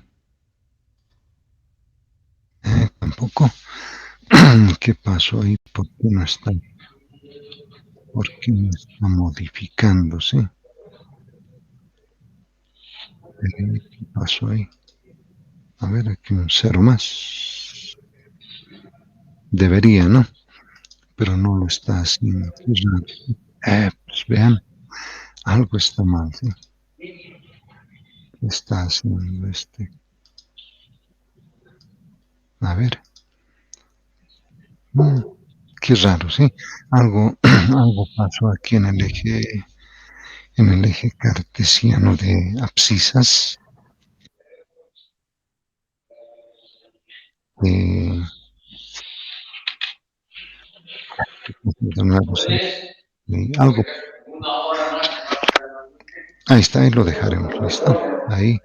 A: Tampoco. ¿Qué pasó ahí? ¿Por qué no está? ¿Por qué no está modificándose? ¿Qué pasó ahí? A ver, aquí un cero más. Debería, ¿no? Pero no lo está haciendo. Pues vean, algo está mal, ¿sí? ¿Qué está haciendo este? A ver. Qué raro, ¿sí? Algo, algo pasó aquí en el eje. En el eje cartesiano de abscisas, eh, de nuevo, sí, algo. Ahí está, ahí lo dejaremos, listo. Ahí,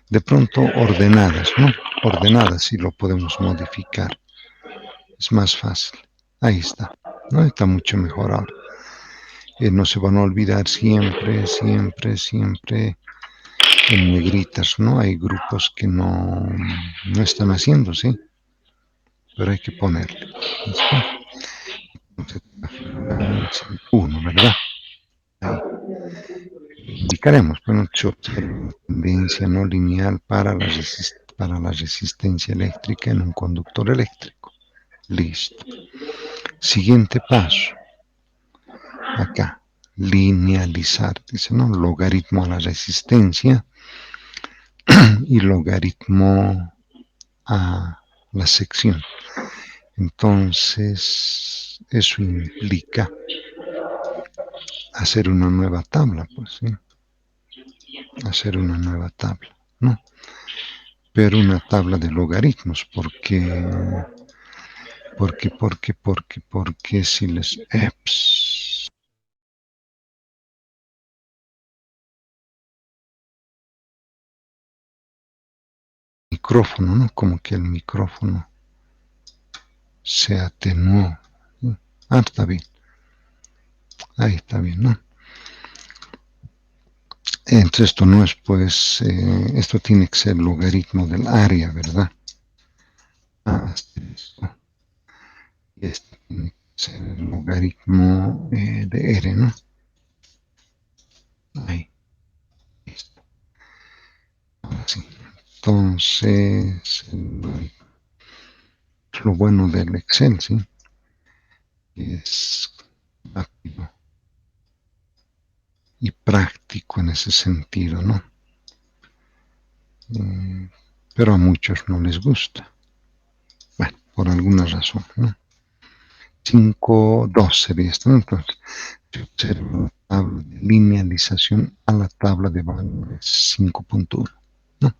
A: de pronto ordenadas, ¿no? Ordenadas, si lo podemos modificar. Es más fácil. Ahí está, ¿no? Está mucho mejor ahora. No se van a olvidar siempre, siempre, siempre en negritas, ¿no? Hay grupos que no están haciendo, ¿sí? Pero hay que ponerle. ¿Listo? Uno, ¿verdad? Ahí. Indicaremos, bueno, se observa tendencia no lineal para la resistencia eléctrica en un conductor eléctrico. Listo. Siguiente paso. Acá, linealizar, dice, ¿no? Logaritmo a la resistencia y logaritmo a la sección. Entonces, eso implica hacer una nueva tabla, pues, ¿sí? Hacer una nueva tabla, ¿no? Pero una tabla de logaritmos, porque si les micrófono, ¿no? Como que el micrófono se atenuó. ¿Sí? Ah, está bien. Ahí está bien, ¿no? Entonces esto no es, pues, esto tiene que ser logaritmo del área, ¿verdad? Ah, y este tiene que ser el logaritmo de R, ¿no? Ahí, listo. Así. Entonces, lo bueno del Excel, ¿sí? Es rápido y práctico en ese sentido, ¿no? Pero a muchos no les gusta. Bueno, por alguna razón, ¿no? 5.2 sería esto, ¿no? Entonces, se observa la tabla de linealización a la tabla de valores 5.1, ¿no?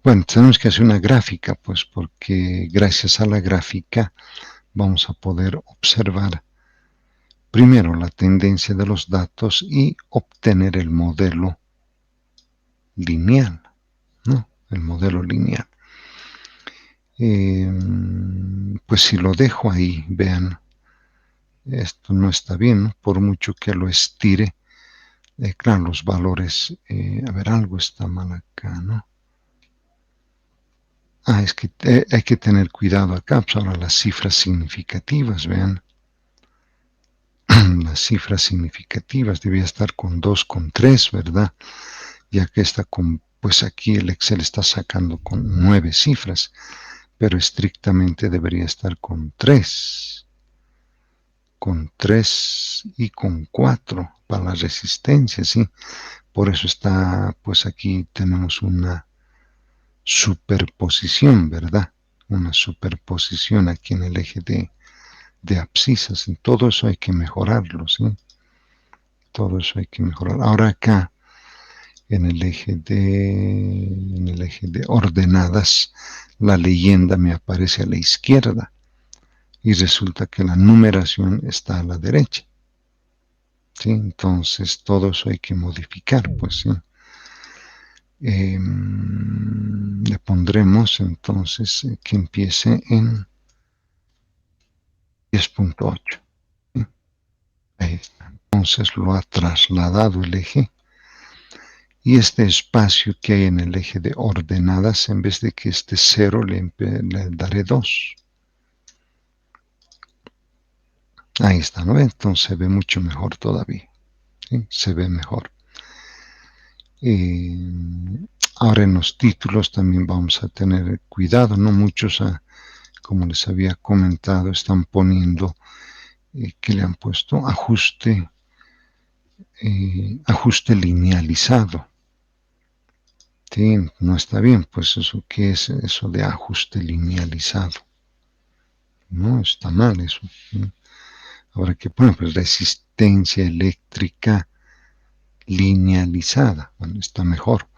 A: Bueno, tenemos que hacer una gráfica, pues, porque gracias a la gráfica vamos a poder observar primero la tendencia de los datos y obtener el modelo lineal, ¿no? El modelo lineal. Pues si lo dejo ahí, vean, esto no está bien, ¿no? Por mucho que lo estire, claro, los valores, a ver, algo está mal acá, ¿no? Ah, es que hay que tener cuidado acá, pues ahora las cifras significativas, vean, las cifras significativas, debía estar con 2, con 3, ¿verdad? Ya que está con, pues aquí el Excel está sacando con 9 cifras, pero estrictamente debería estar con 3 y con 4 para la resistencia, ¿sí? Por eso está, pues aquí tenemos una superposición, ¿verdad? Una superposición aquí en el eje de abscisas. En todo eso hay que mejorarlo, ¿sí? Todo eso hay que mejorar. Ahora acá, en el eje de ordenadas, la leyenda me aparece a la izquierda y resulta que la numeración está a la derecha. ¿Sí? Entonces todo eso hay que modificar, pues sí. Le pondremos entonces que empiece en 10.8. ¿Sí? Ahí está. Entonces lo ha trasladado el eje y este espacio que hay en el eje de ordenadas, en vez de que esté 0, le daré 2. Ahí está, ¿no? Entonces se ve mucho mejor todavía. ¿Sí? Se ve mejor. Ahora en los títulos también vamos a tener cuidado, ¿no? Muchos, como les había comentado, están poniendo que le han puesto ajuste linealizado. ¿Sí? No está bien, pues eso, ¿qué es eso de ajuste linealizado? No, está mal eso. ¿Sí? Ahora que ponen, pues resistencia eléctrica linealizada. Bueno, está mejor,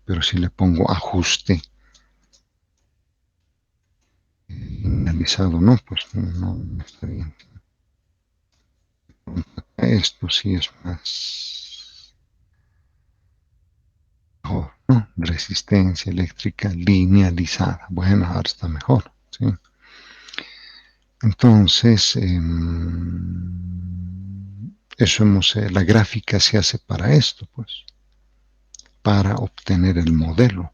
A: pero si le pongo ajuste linealizado, no, pues no está bien. Esto sí es más mejor, ¿no? Resistencia eléctrica linealizada. Bueno, ahora está mejor, ¿sí? Entonces, la gráfica se hace para esto, pues, para obtener el modelo.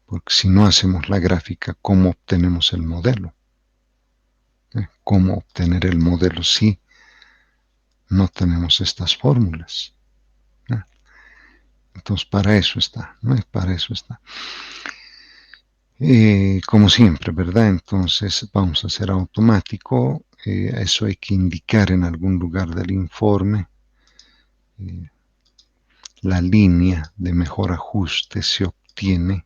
A: Porque si no hacemos la gráfica, ¿cómo obtenemos el modelo? ¿Cómo obtener el modelo si no tenemos estas fórmulas? Entonces, para eso está, ¿no? Para eso está. Como siempre, ¿verdad? Entonces, vamos a hacer automático. Eso hay que indicar en algún lugar del informe. La línea de mejor ajuste se obtiene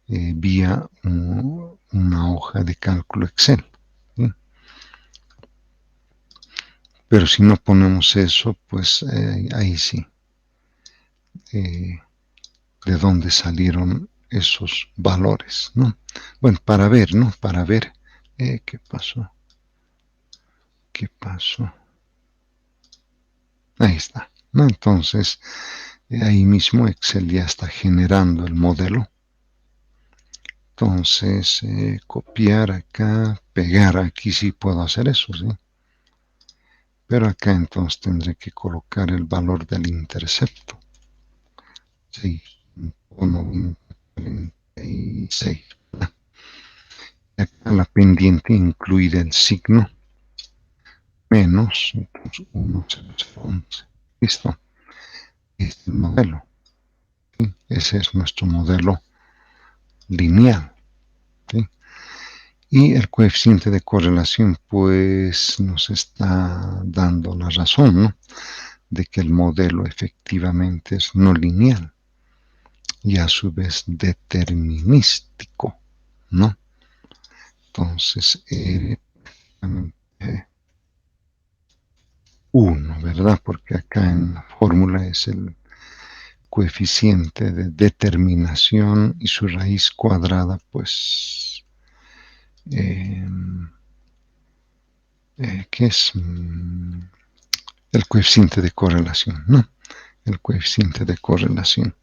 A: vía una hoja de cálculo Excel. ¿Sí? Pero si no ponemos eso, pues ahí sí. De dónde salieron esos valores, ¿no? Bueno, para ver, ¿no? Para ver qué pasó. ¿Qué pasó? Ahí está, ¿no? Entonces, ahí mismo Excel ya está generando el modelo. Entonces, copiar acá, pegar aquí, sí puedo hacer eso, ¿sí? Pero acá entonces tendré que colocar el valor del intercepto. 6.96. Y acá la pendiente incluir el signo menos, entonces 1,0011. Listo. Este es el modelo. ¿Sí? Ese es nuestro modelo lineal. ¿Sí? Y el coeficiente de correlación pues nos está dando la razón, ¿no? De que el modelo efectivamente es no lineal y a su vez determinístico, ¿no? Entonces, 1, ¿verdad? Porque acá en la fórmula es el coeficiente de determinación y su raíz cuadrada, pues, ¿qué es? El coeficiente de correlación, ¿no? El coeficiente de correlación.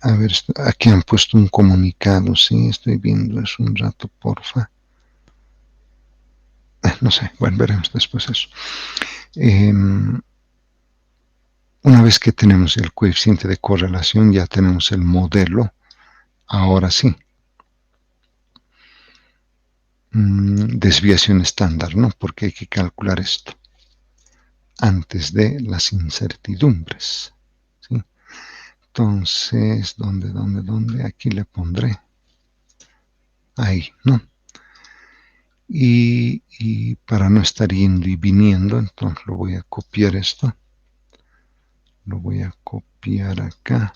A: A ver, aquí han puesto un comunicado, sí, estoy viendo eso un rato, porfa. No sé, bueno, veremos después eso. Una vez que tenemos el coeficiente de correlación, ya tenemos el modelo. Ahora sí. Desviación estándar, ¿no? Porque hay que calcular esto antes de las incertidumbres. ¿Sí? Entonces, ¿dónde? Aquí le pondré. Ahí, ¿no? Y para no estar yendo y viniendo, entonces lo voy a copiar esto. Lo voy a copiar acá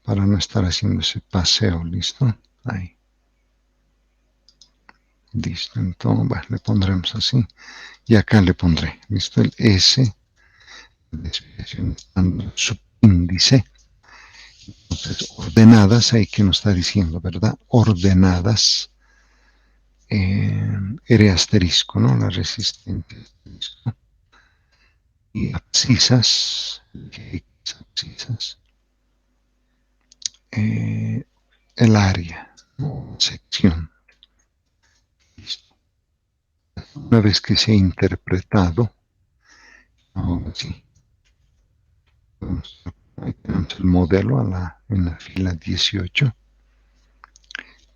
A: para no estar haciendo ese paseo, ¿listo? Ahí. Listo, entonces, bueno, le pondremos así. Y acá le pondré, ¿listo? El S, desviación estándar, subíndice. Entonces, ordenadas, ahí que nos está diciendo, ¿verdad? Ordenadas, R asterisco, ¿no? La resistencia asterisco. Y abscisas, abscisas, el área, ¿no? Sección. Listo. Una vez que se ha interpretado, ahora sí, ahí tenemos el modelo en la fila 18.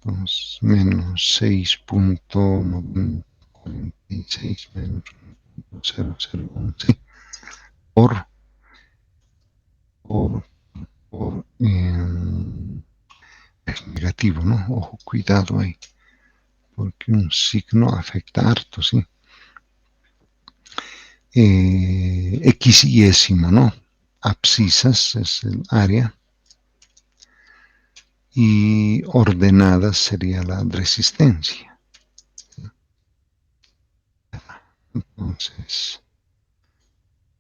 A: Entonces, menos 6.46 menos 0,011 por, por, por es negativo, ¿no? Ojo, cuidado ahí, porque un signo afecta harto, ¿sí? X y ésimo, ¿no? Abscisas es el área y ordenadas sería la resistencia. Entonces,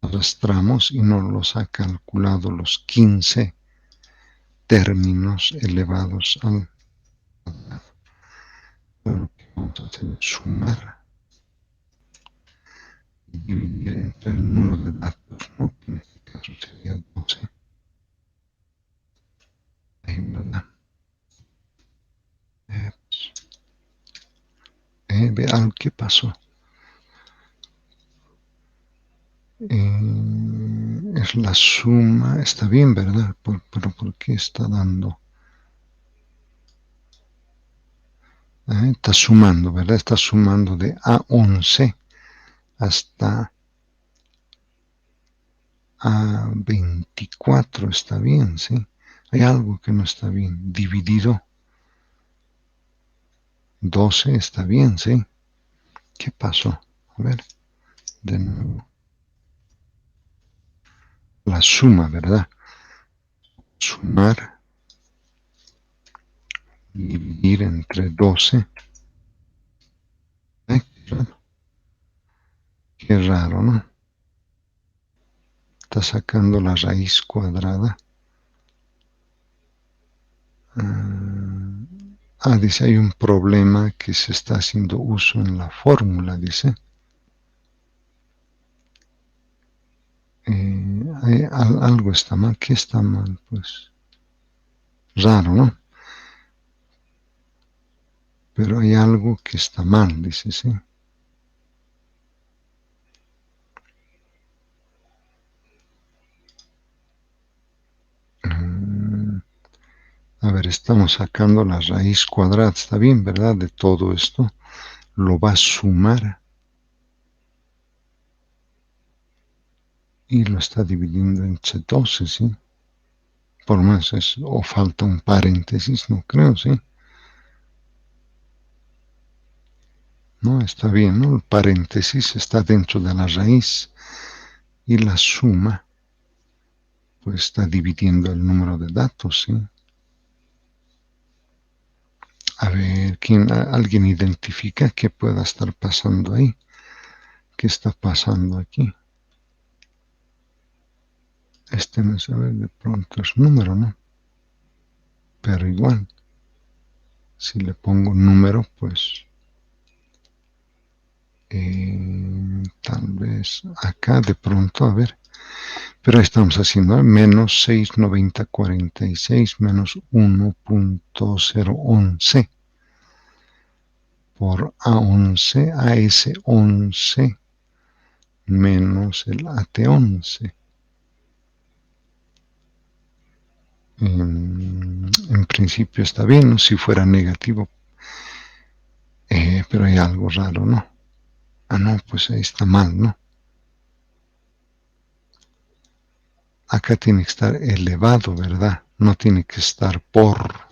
A: arrastramos y nos los ha calculado los 15 términos elevados al cuadrado. Lo que vamos a hacer es sumar y dividir entre el número de datos, ¿no? Que en este caso sería 12. Ahí, ¿verdad? Vean qué pasó. Es la suma, está bien, ¿verdad? Pero ¿por qué está dando? Está sumando, ¿verdad? Está sumando de A11 hasta A24, está bien, ¿sí? Hay algo que no está bien. Dividido 12 está bien, ¿sí? ¿Qué pasó? A ver, de nuevo. La suma, ¿verdad? Sumar, dividir entre 12. Qué raro, ¿no? Está sacando la raíz cuadrada. Dice, hay un problema que se está haciendo uso en la fórmula, dice. Algo está mal. ¿Qué está mal? Pues raro, ¿no? Pero hay algo que está mal, dice, sí. A ver, estamos sacando la raíz cuadrada, está bien, ¿verdad? De todo esto, lo va a sumar y lo está dividiendo entre 12, ¿sí? Por más, o falta un paréntesis, no creo, ¿sí? No, está bien, ¿no? El paréntesis está dentro de la raíz y la suma, pues está dividiendo el número de datos, ¿sí? A ver, ¿alguien identifica qué pueda estar pasando ahí? ¿Qué está pasando aquí? No se ve, de pronto es número, ¿no? Pero igual, si le pongo número, pues tal vez acá de pronto, a ver. Pero estamos haciendo menos 69046 menos 1.011 por A11, AS11 menos el AT11. En principio está bien, ¿no? Si fuera negativo, pero hay algo raro, ¿no? No, pues ahí está mal, ¿no? Acá tiene que estar elevado, ¿verdad? No tiene que estar por.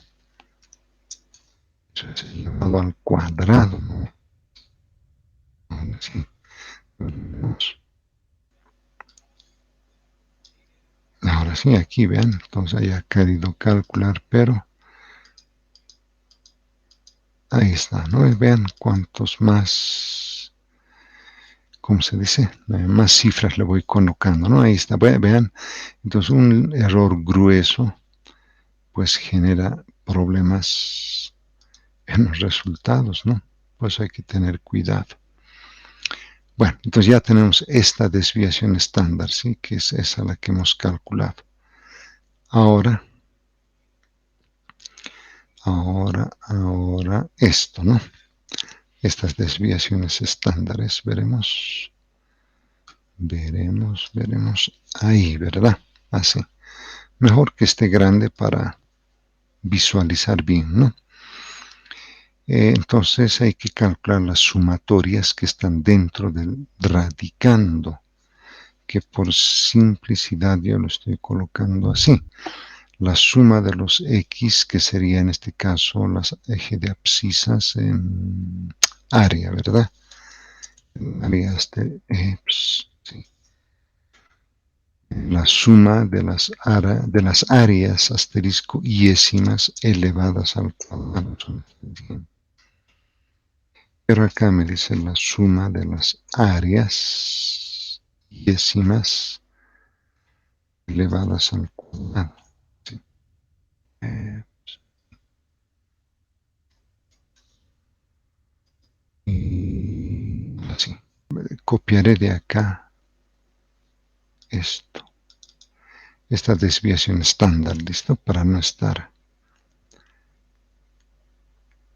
A: Eso es elevado al cuadrado, ¿no? Ahora sí. Ahora sí, aquí vean, entonces haya querido calcular, pero ahí está, ¿no? Vean cuántos más, ¿cómo se dice? Más cifras le voy colocando, ¿no? Ahí está, vean, entonces un error grueso pues genera problemas en los resultados, ¿no? Pues hay que tener cuidado. Bueno, entonces ya tenemos esta desviación estándar, ¿sí? Que es esa la que hemos calculado. Ahora esto, ¿no? Estas desviaciones estándares, veremos. Ahí, ¿verdad? Así. Mejor que esté grande para visualizar bien, ¿no? Entonces hay que calcular las sumatorias que están dentro del radicando, que por simplicidad yo lo estoy colocando así. La suma de los x, que sería en este caso las eje de abscisas en área, ¿verdad? Áreas de sí. La suma de las áreas asterisco iésimas elevadas al cuadrado. Pero acá me dice la suma de las áreas décimas elevadas al cuadrado. ¿Sí? Y así. Copiaré de acá esto. Esta desviación estándar, ¿listo? Para no estar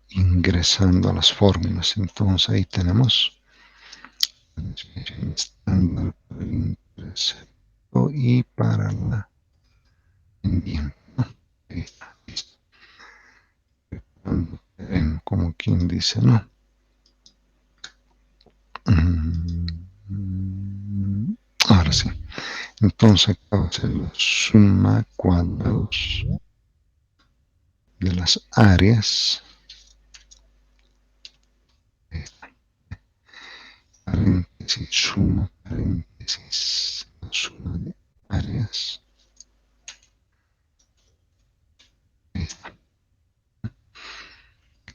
A: ingresando a las fórmulas. Entonces ahí tenemos la desviación estándar para el intercepto y para la pendiente, ¿no? Ahí está, listo. Como quien dice, ¿no? Ahora sí. Entonces acá va a ser la suma cuadrados de las áreas. Paréntesis, suma, paréntesis, la suma de áreas.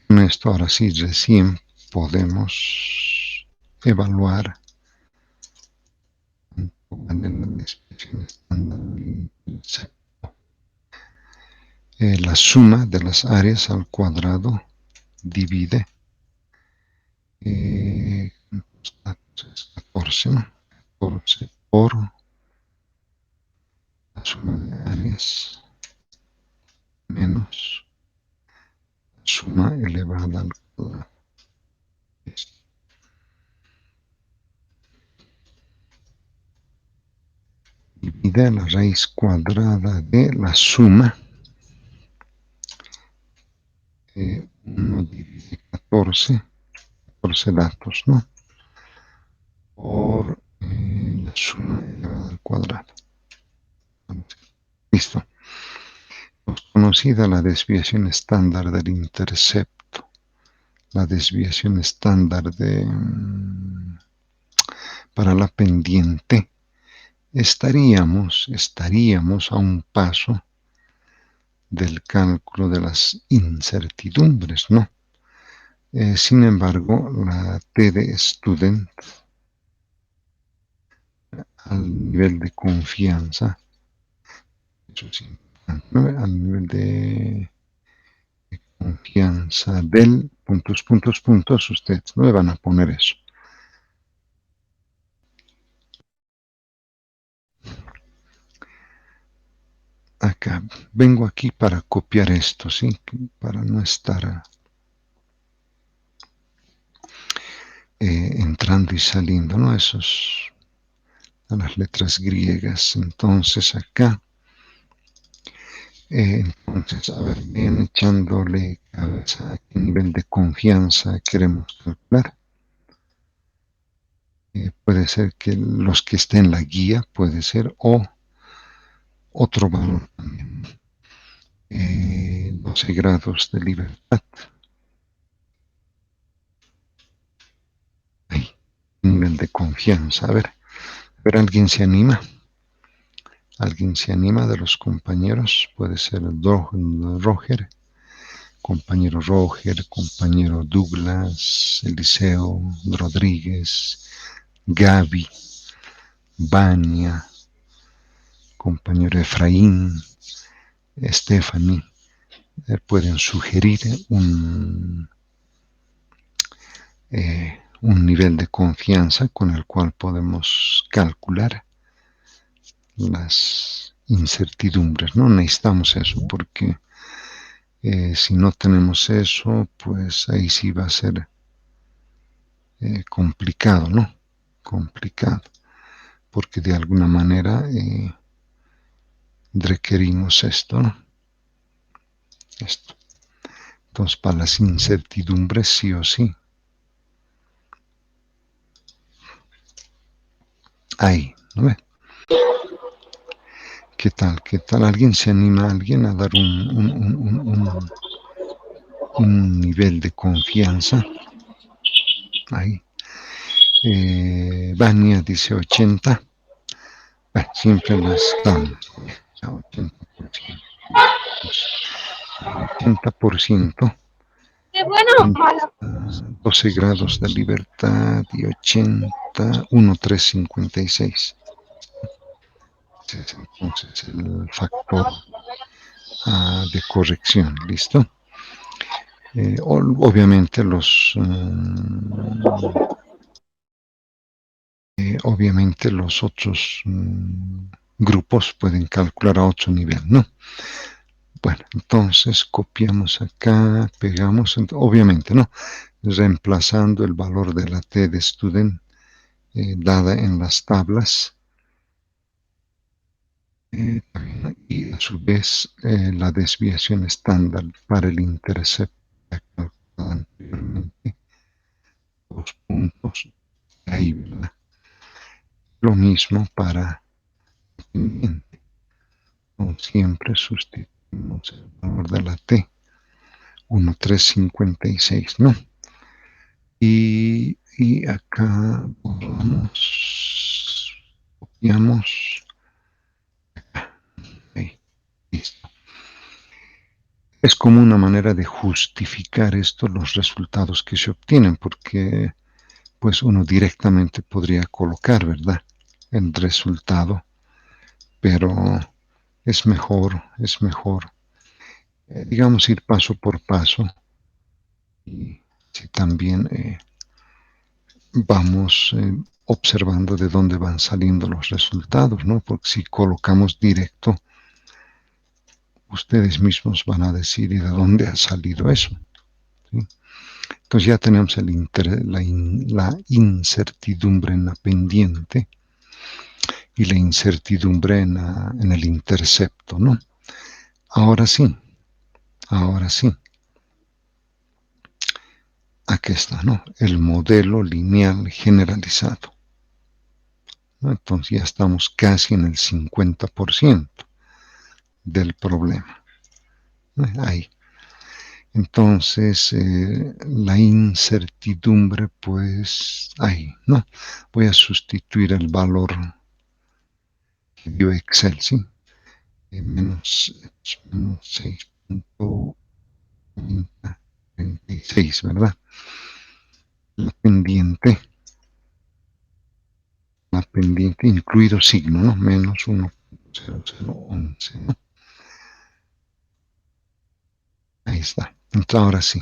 A: Con esto ahora sí recién podemos evaluar la desviación estándar del intercepto. La suma de las áreas al cuadrado divide 14, ¿no? 14 por la suma de áreas menos la suma elevada al cuadrado. Divide la raíz cuadrada de la suma. 1 divide 14 datos, ¿no? Por la suma elevada al cuadrado. Listo. Conocida la desviación estándar del intercepto, la desviación estándar para la pendiente, estaríamos a un paso del cálculo de las incertidumbres, ¿no? Sin embargo, la T de student al nivel de confianza, eso es importante, ¿no? Al nivel de confianza del puntos, ustedes no le van a poner eso. Acá, vengo aquí para copiar esto, ¿sí? Para no estar entrando y saliendo, ¿no? Esos a las letras griegas. Entonces acá, entonces, a ver, bien echándole cabeza a qué nivel de confianza queremos calcular. Puede ser que los que estén en la guía, puede ser, o otro valor también. 12 grados de libertad. Ahí, nivel de confianza. A ver, ¿alguien se anima? ¿Alguien se anima de los compañeros? Puede ser Roger, compañero Roger, compañero Douglas, Eliseo, Rodríguez, Gaby, Vania, compañero Efraín, Stephanie. Pueden sugerir un nivel de confianza con el cual podemos calcular las incertidumbres. No necesitamos eso porque si no tenemos eso, pues ahí sí va a ser complicado, ¿no? Complicado, porque de alguna manera requerimos esto, ¿no? Esto. Entonces, para las incertidumbres, sí o sí. Ahí, ¿no ve? ¿Qué tal? ¿Qué tal? ¿Alguien se anima a alguien a dar un nivel de confianza? Ahí. Vania dice 80. Bueno, siempre las damos. 80%. 80%.
B: ¿Es bueno o malo?
A: 12 grados de libertad y 80, 1,356. Ese es entonces el factor de corrección, ¿listo? Obviamente obviamente los otros grupos pueden calcular a otro nivel, ¿no? Bueno, entonces copiamos acá, pegamos, obviamente, ¿no? Reemplazando el valor de la T de student dada en las tablas y a su vez la desviación estándar para el intercept calculada anteriormente, 2 puntos, ahí, ¿verdad? Lo mismo para el pendiente, como siempre sustituimos el valor de la T, 1,356, ¿no? Y acá borramos, copiamos, ahí, listo. Es como una manera de justificar esto, los resultados que se obtienen, porque pues uno directamente podría colocar, ¿verdad?, el resultado, pero es mejor, digamos, ir paso por paso y si también vamos observando de dónde van saliendo los resultados, ¿no? Porque si colocamos directo, ustedes mismos van a decir ¿y de dónde ha salido eso? ¿Sí? Entonces ya tenemos la incertidumbre en la pendiente y la incertidumbre en el intercepto, ¿no? Ahora sí, ahora sí. Aquí está, ¿no? El modelo lineal generalizado, ¿no? Entonces ya estamos casi en el 50% del problema, ¿no? Ahí. Entonces, la incertidumbre, pues, ahí, ¿no? Voy a sustituir el valor que dio Excel, ¿sí? Menos 6,36, ¿verdad? La pendiente, incluido signo, ¿no? Menos 1,0011, ¿no? Ahí está. Entonces, ahora sí.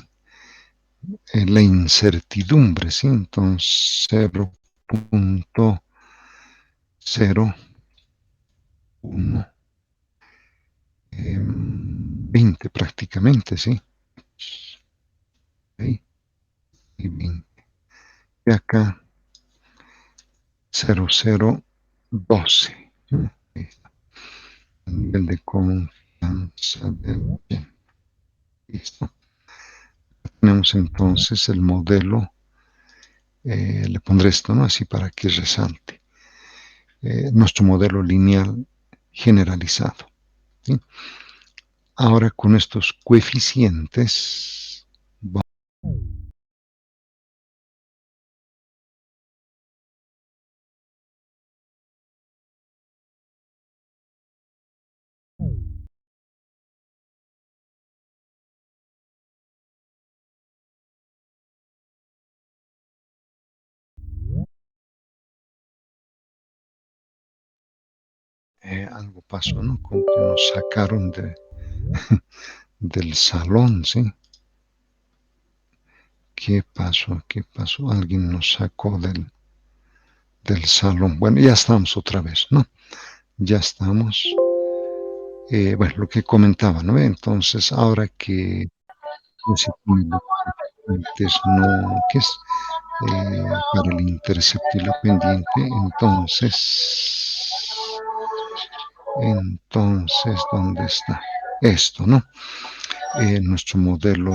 A: La incertidumbre, ¿sí? Entonces, 0,01 20 prácticamente, ¿sí? Ahí, y 20. Y acá 0,012. Ahí está. El nivel de confianza del 80. Listo. Tenemos entonces el modelo, le pondré esto, ¿no? Así para que resalte. Nuestro modelo lineal generalizado, ¿sí? Ahora con estos coeficientes algo pasó, ¿no? Como que nos sacaron del salón, ¿sí? ¿Qué pasó? ¿Qué pasó? Alguien nos sacó del salón. Bueno, ya estamos otra vez, ¿no? Ya estamos. Bueno, lo que comentaba, ¿no? Entonces, ahora que pues, antes no, ¿qué es? Para el intercepto y la pendiente, entonces, ¿dónde está? Esto, ¿no? Nuestro modelo,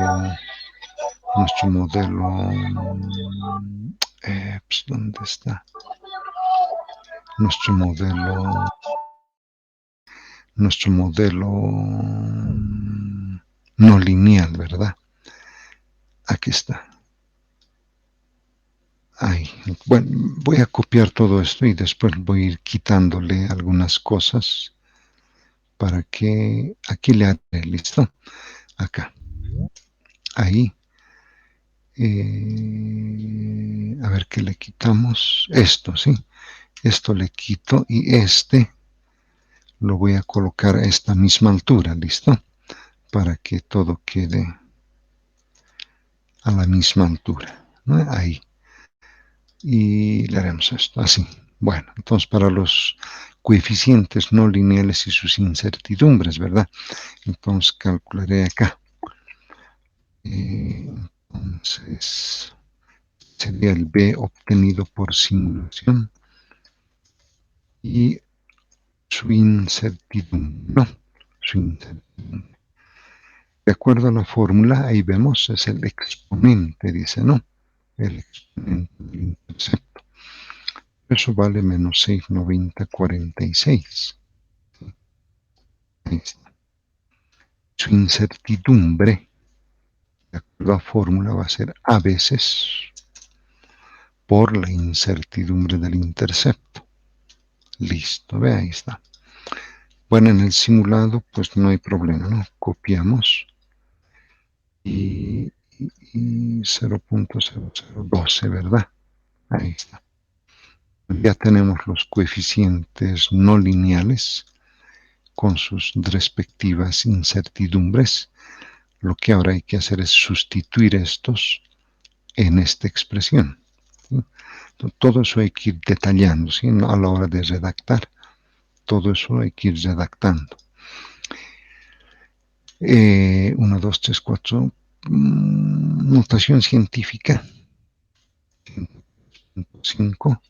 A: pues, ¿dónde está? Nuestro modelo no lineal, ¿verdad? Aquí está. Ahí. Bueno, voy a copiar todo esto y después voy a ir quitándole algunas cosas para que aquí le haré, ¿listo? Acá. Ahí. A ver qué le quitamos. Esto, ¿sí? Esto le quito y este lo voy a colocar a esta misma altura, ¿listo? Para que todo quede a la misma altura, ¿no? Ahí. Y le haremos esto, así. Bueno, entonces para los coeficientes no lineales y sus incertidumbres, ¿verdad? Entonces calcularé acá. Entonces sería el B obtenido por simulación y su incertidumbre, ¿no? Su incertidumbre. De acuerdo a la fórmula, ahí vemos, es el exponente, dice, ¿no? El exponente del intercepto. Eso vale menos 6,9046. Ahí está. Su incertidumbre, de acuerdo a la fórmula, va a ser a veces por la incertidumbre del intercepto. Listo, ve, ahí está. Bueno, en el simulado, pues no hay problema, ¿no? Copiamos y 0,0012, ¿verdad? Ahí está. Ya tenemos los coeficientes no lineales con sus respectivas incertidumbres. Lo que ahora hay que hacer es sustituir estos en esta expresión. ¿Sí? Todo eso hay que ir detallando, ¿sí? A la hora de redactar. Todo eso hay que ir redactando. 1, 2, 3, 4. Notación científica. 5.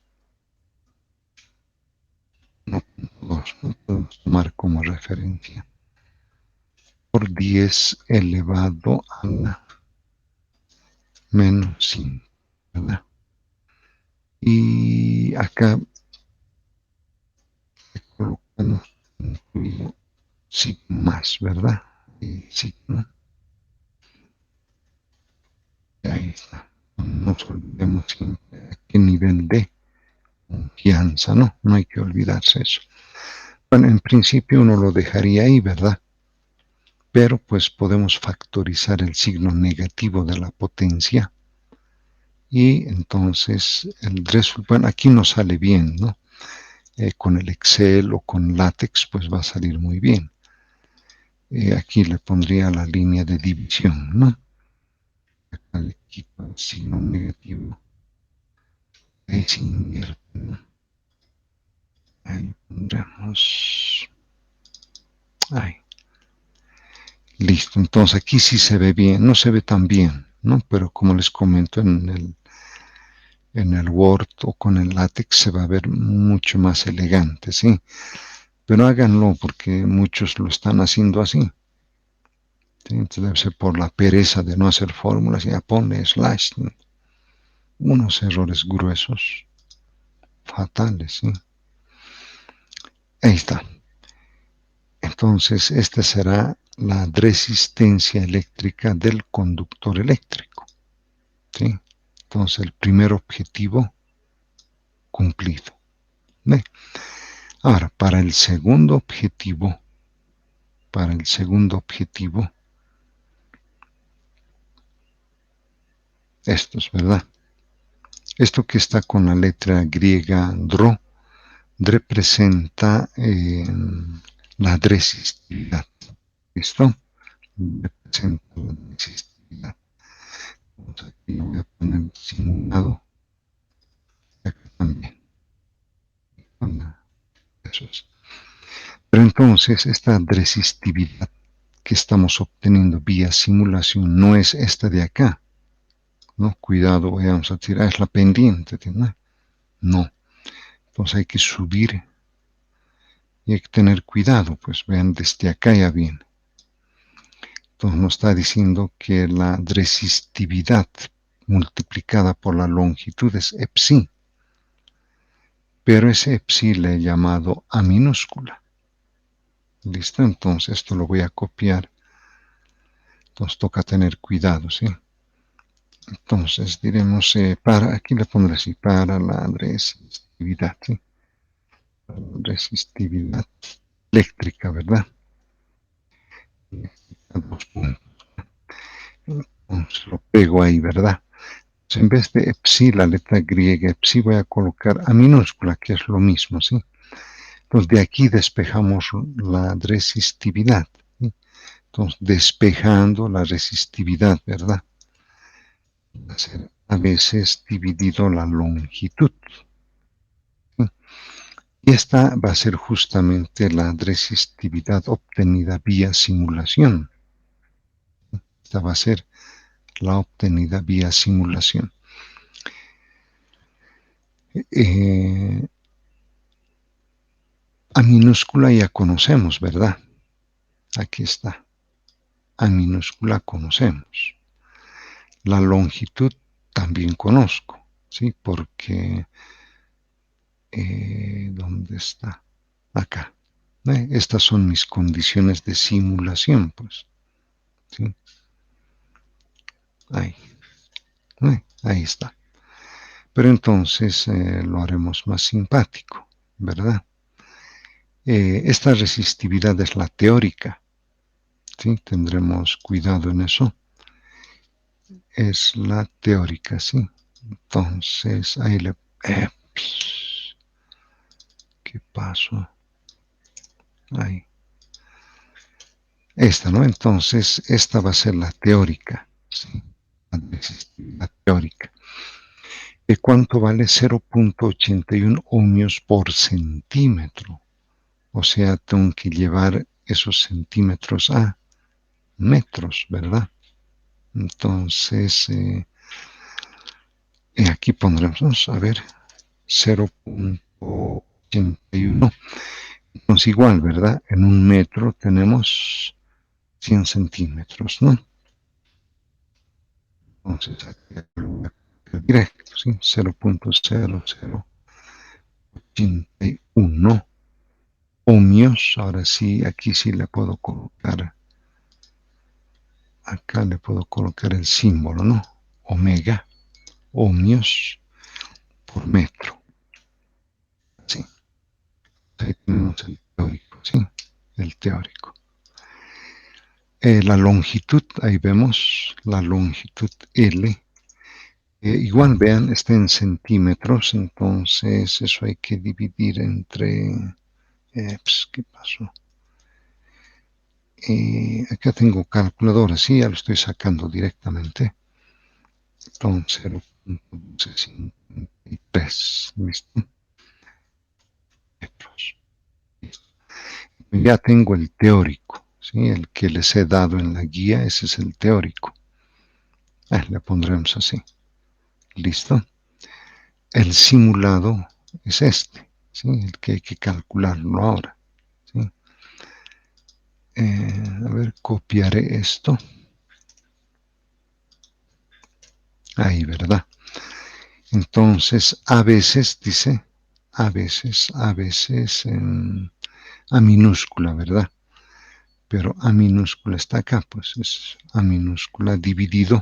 A: No, 2. No podemos tomar como referencia. Por 10 elevado a la menos 5, ¿verdad? Y acá colocamos signo más, ¿verdad? Y signo. Y ahí está. No nos olvidemos siempre a qué nivel de confianza, ¿no? No hay que olvidarse eso. Bueno, en principio uno lo dejaría ahí, ¿verdad? Pero pues podemos factorizar el signo negativo de la potencia y entonces el resultado, bueno, aquí no sale bien, ¿no? Con el Excel o con LaTeX pues va a salir muy bien. Aquí le pondría la línea de división, ¿no? Acá le quito el signo negativo. Ahí se invierte, ¿no? Ahí pondremos. Ahí. Listo. Entonces aquí sí se ve bien. No se ve tan bien, ¿no? Pero como les comento en el Word o con el LaTeX se va a ver mucho más elegante, ¿sí? Pero háganlo porque muchos lo están haciendo así. ¿Sí? Entonces debe ser por la pereza de no hacer fórmulas, ya pone slash, ¿no? Unos errores gruesos, fatales, ¿sí? Ahí está. Entonces, esta será la resistencia eléctrica del conductor eléctrico, ¿sí? Entonces, el primer objetivo cumplido. ¿Ve? Ahora, para el segundo objetivo, esto es verdad. Esto que está con la letra griega DRO representa la resistividad. ¿Listo? Representa la resistividad. Entonces aquí voy a poner simulado. Acá también. Eso es. Pero entonces esta resistividad que estamos obteniendo vía simulación no es esta de acá. ¿No? Cuidado, vamos a tirar, es la pendiente. ¿No? No. Entonces hay que subir y hay que tener cuidado. Pues vean, desde acá ya viene. Entonces nos está diciendo que la resistividad multiplicada por la longitud es epsilon, pero ese epsilon le he llamado A minúscula. ¿Listo? Entonces esto lo voy a copiar. Entonces toca tener cuidado, ¿sí? Entonces diremos, aquí le pondré así, para la resistividad, ¿sí? Resistividad eléctrica, ¿verdad? A 2 puntos. Entonces lo pego ahí, ¿verdad? En vez de psi, la letra griega psi, voy a colocar A minúscula, que es lo mismo, ¿sí? Entonces, de aquí despejamos la resistividad, ¿sí? Entonces, despejando la resistividad, ¿verdad? Va a ser a veces dividido la longitud, ¿sí? Y esta va a ser justamente la resistividad obtenida vía simulación. Esta va a ser la obtenida vía simulación. A minúscula ya conocemos, ¿verdad? Aquí está. A minúscula conocemos. La longitud también conozco, ¿sí? Porque, ¿dónde está? Acá. Estas son mis condiciones de simulación, pues, ¿sí? Ahí. Ahí está. Pero entonces lo haremos más simpático, ¿verdad? Esta resistividad es la teórica, ¿sí? Tendremos cuidado en eso. Es la teórica, ¿sí? Entonces, ahí le... ¿qué pasó? Ahí. Esta, ¿no? Entonces, esta va a ser la teórica, ¿sí? La teórica. ¿De cuánto vale 0.81 ohmios por centímetro? O sea, tengo que llevar esos centímetros a metros, ¿verdad? Entonces, aquí pondremos, a ver, 0.81. Entonces, igual, ¿verdad? En un metro tenemos 100 centímetros, ¿no? Entonces, aquí directo, ¿sí? 0.0081 ohmios. Ahora sí, aquí sí le puedo colocar, acá le puedo colocar el símbolo, ¿no? Omega, ohmios por metro. Sí, ahí tenemos el teórico, ¿sí? El teórico. La longitud, ahí vemos la longitud L. Igual vean, está en centímetros, entonces eso hay que dividir entre... pues, ¿qué pasó? Acá tengo calculadora, sí, ya lo estoy sacando directamente. Entonces 0.53, ¿listo? Metros. Ya tengo el teórico, ¿sí? El que les he dado en la guía, ese es el teórico. Le pondremos así. ¿Listo? El simulado es este, ¿sí? El que hay que calcularlo ahora, ¿sí? A ver, copiaré esto. Ahí, ¿verdad? Entonces, a veces, dice, a veces, a minúscula, ¿verdad? Pero a minúscula está acá, pues es a minúscula dividido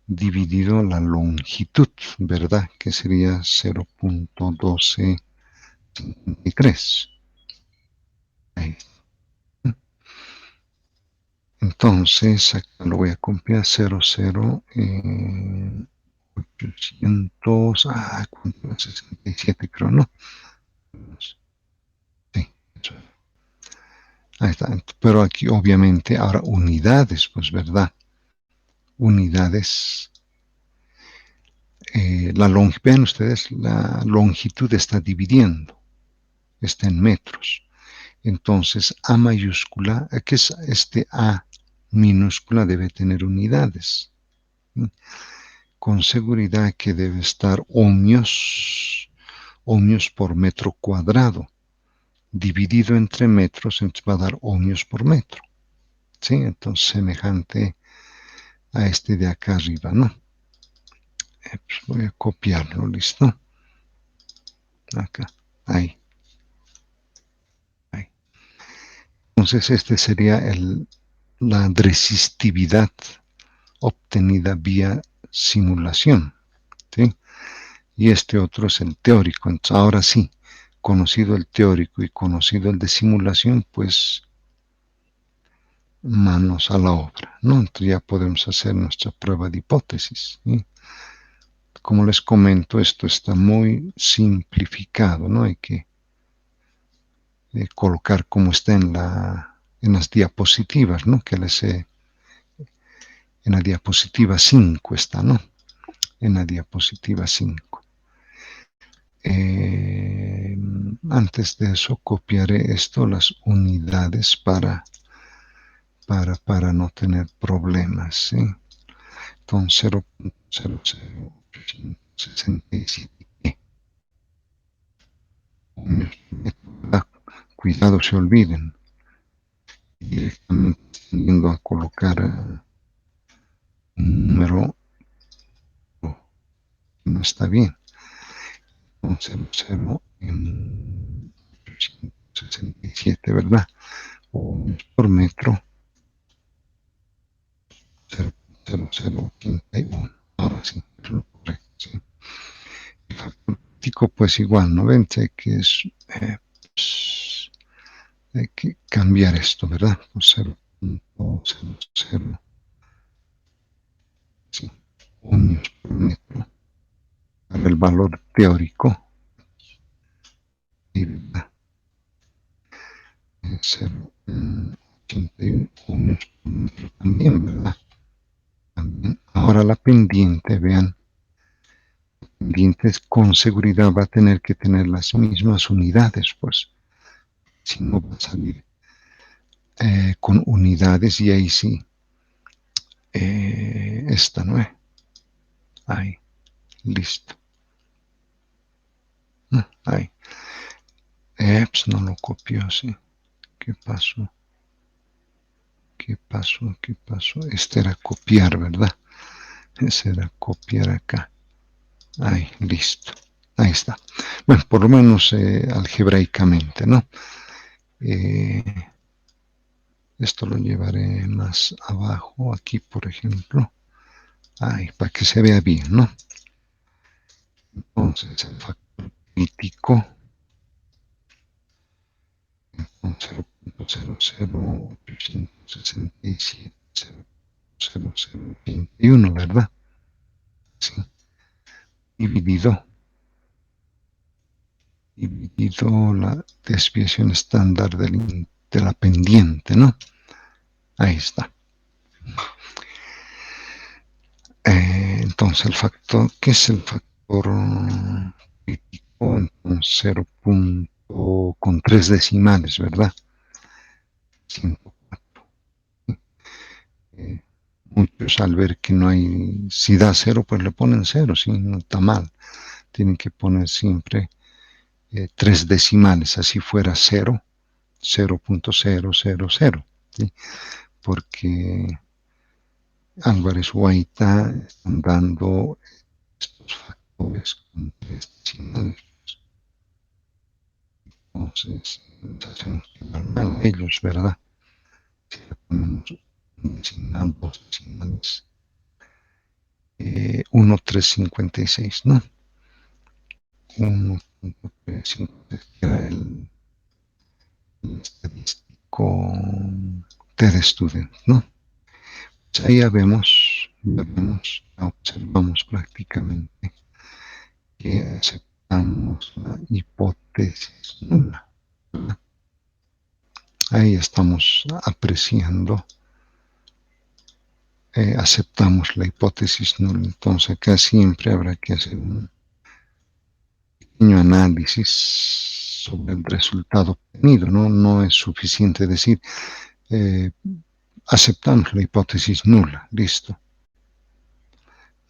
A: la longitud, ¿verdad? Que sería 0.1253. Ahí. Entonces, acá lo voy a copiar 0.800, 67 creo, ¿no? Sí, eso. Ahí está. Pero aquí obviamente ahora unidades, pues, ¿verdad? Unidades. Vean ustedes, la longitud está dividiendo, está en metros. Entonces, A mayúscula, ¿qué es este A minúscula? Debe tener unidades. ¿Sí? Con seguridad que debe estar ohmios por metro cuadrado. Dividido entre metros, entonces va a dar ohmios por metro. ¿Sí? Entonces, semejante a este de acá arriba, ¿no? Pues voy a copiarlo, ¿listo? Acá, ahí. Entonces, este sería la resistividad obtenida vía simulación, ¿sí? Y este otro es el teórico. Entonces, ahora sí, conocido el teórico y conocido el de simulación, pues manos a la obra, ¿no? Entonces ya podemos hacer nuestra prueba de hipótesis, ¿sí? Como les comento, esto está muy simplificado, ¿no? Hay que colocar como está en las diapositivas, ¿no? Que les he, en la diapositiva 5 está, ¿no? En la diapositiva 5. Antes de eso copiaré esto, las unidades para no tener problemas, ¿sí? Entonces 0.00867. Cuidado, se olviden. Directamente yendo a colocar un número que no está bien. 0.067, ¿verdad? O por metro 0.0081. Ahora sí, es lo correcto, ¿sí? El factor crítico, pues igual, 90, que es, pues, hay que cambiar esto, ¿verdad? Por 0.00, sí, ohmios por metro. Para el valor teórico, ¿verdad? 0.81 ohmios por metro también, ¿verdad? También. Ahora la pendiente, vean, pendientes con seguridad va a tener que tener las mismas unidades, pues, si no va a salir con unidades y ahí sí, esta no es, ahí, listo, ahí, pues no lo copió, sí, ¿qué pasó? ¿Qué pasó? ¿Qué pasó? Este era copiar, ¿verdad? Ese era copiar acá, ahí, listo, ahí está. Bueno, por lo menos algebraicamente, ¿no? Esto lo llevaré más abajo, aquí por ejemplo, ahí, para que se vea bien, ¿no? Entonces, el factor crítico, 0.00867, ¿verdad? Sí, dividido la desviación estándar de la pendiente, ¿no? Ahí está. Entonces, el factor, ¿qué es el factor crítico? Entonces, 0. Con 3 decimales, ¿verdad? 104. Muchos al ver que no hay, si da 0, pues le ponen 0, sí, no está mal. Tienen que poner siempre 3 decimales, así fuera 0, 0.000, ¿sí? Porque Álvarez Guaita están dando estos factores con 3 decimales. Entonces, nos hacemos quedar mal ellos, ¿verdad? Si le ponemos un decimal, 2 decimales, 1,356, ¿no? 1,356, que era el estadístico TED Student, ¿no? Pues ahí ya vemos, observamos prácticamente que aceptamos la hipótesis nula, ¿verdad? Ahí estamos apreciando, aceptamos la hipótesis nula. Entonces acá siempre habrá que hacer un pequeño análisis sobre el resultado obtenido, ¿no? No es suficiente decir, aceptamos la hipótesis nula, listo.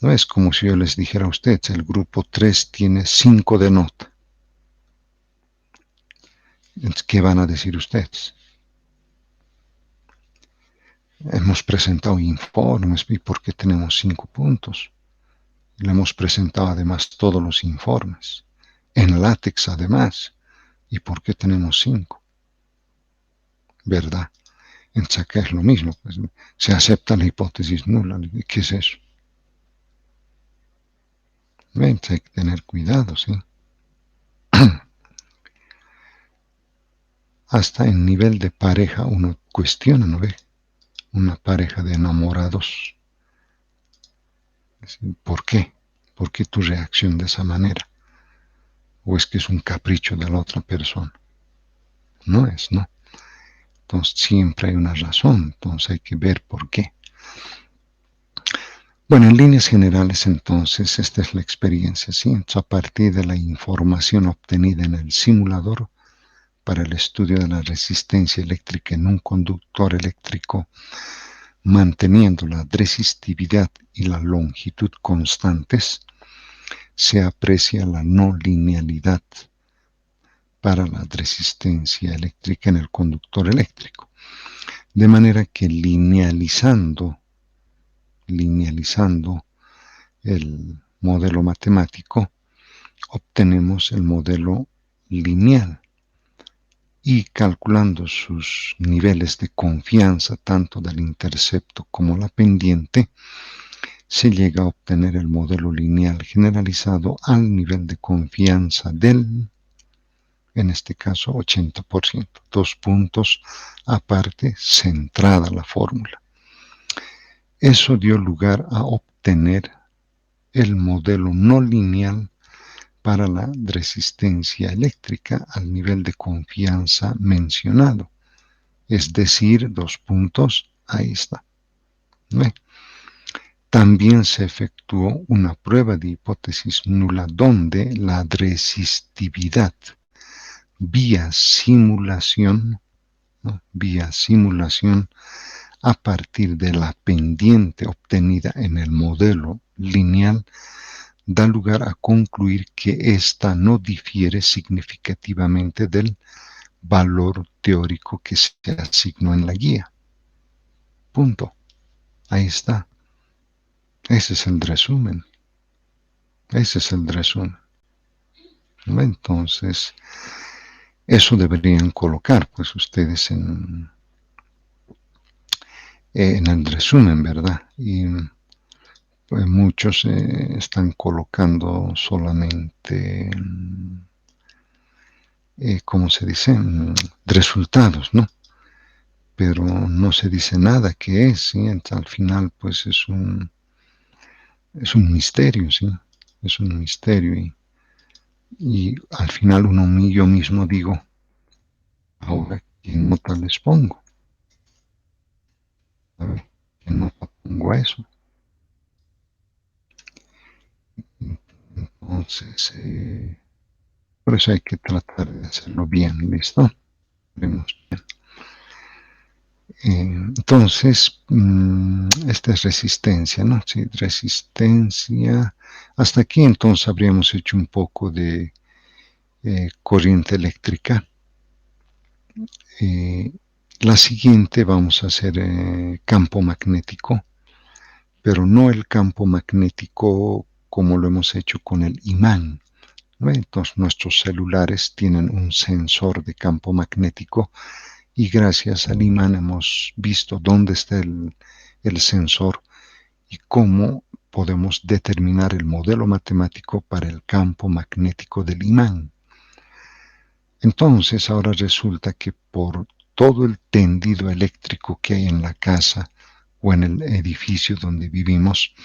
A: No es como si yo les dijera a ustedes, el grupo 3 tiene 5 de nota. ¿Qué van a decir ustedes? Hemos presentado informes y ¿por qué tenemos 5 puntos? Le hemos presentado además todos los informes, en látex además. ¿Y por qué tenemos 5? ¿Verdad? En Chaca es lo mismo, pues, se acepta la hipótesis nula. ¿Qué es eso? Ven, hay que tener cuidado, ¿sí? Hasta en nivel de pareja uno cuestiona, ¿no ve? una pareja de enamorados. ¿Por qué? ¿Por qué tu reacción de esa manera? ¿O es que es un capricho de la otra persona? No es, ¿no? Entonces siempre hay una razón, entonces hay que ver por qué. Bueno, en líneas generales, entonces, esta es la experiencia, ¿sí? Entonces, a partir de la información obtenida en el simulador para el estudio de la resistencia eléctrica en un conductor eléctrico, manteniendo la resistividad y la longitud constantes, se aprecia la no linealidad para la resistencia eléctrica en el conductor eléctrico. De manera que linealizando el modelo matemático, obtenemos el modelo lineal y calculando sus niveles de confianza, tanto del intercepto como la pendiente, se llega a obtener el modelo lineal generalizado al nivel de confianza del, en este caso, 80%. 2 puntos aparte, centrada la fórmula. Eso dio lugar a obtener el modelo no lineal para la resistencia eléctrica al nivel de confianza mencionado. Es decir, 2 puntos, ahí está. ¿Ve? También se efectuó una prueba de hipótesis nula donde la resistividad vía simulación, ¿no? Vía simulación a partir de la pendiente obtenida en el modelo lineal da lugar a concluir que ésta no difiere significativamente del valor teórico que se asignó en la guía. Punto. Ahí está. Ese es el resumen. Ese es el resumen. ¿No? Entonces, eso deberían colocar, pues, ustedes en el resumen, ¿verdad? Y pues muchos están colocando solamente, ¿cómo se dice? Resultados, ¿no? Pero no se dice nada qué es, ¿sí? Entonces, al final, pues es un misterio, ¿sí? Es un misterio y al final yo mismo digo, ahora, ¿qué nota les pongo? A ver, ¿qué nota pongo a eso? Entonces, por eso hay que tratar de hacerlo bien, ¿listo? Vemos bien. Entonces, esta es resistencia, ¿no? Sí, resistencia. Hasta aquí entonces habríamos hecho un poco de corriente eléctrica. La siguiente vamos a hacer campo magnético, pero no el campo magnético como lo hemos hecho con el imán, ¿no? Entonces nuestros celulares tienen un sensor de campo magnético y gracias al imán hemos visto dónde está el sensor y cómo podemos determinar el modelo matemático para el campo magnético del imán. Entonces ahora resulta que por todo el tendido eléctrico que hay en la casa o en el edificio donde vivimos,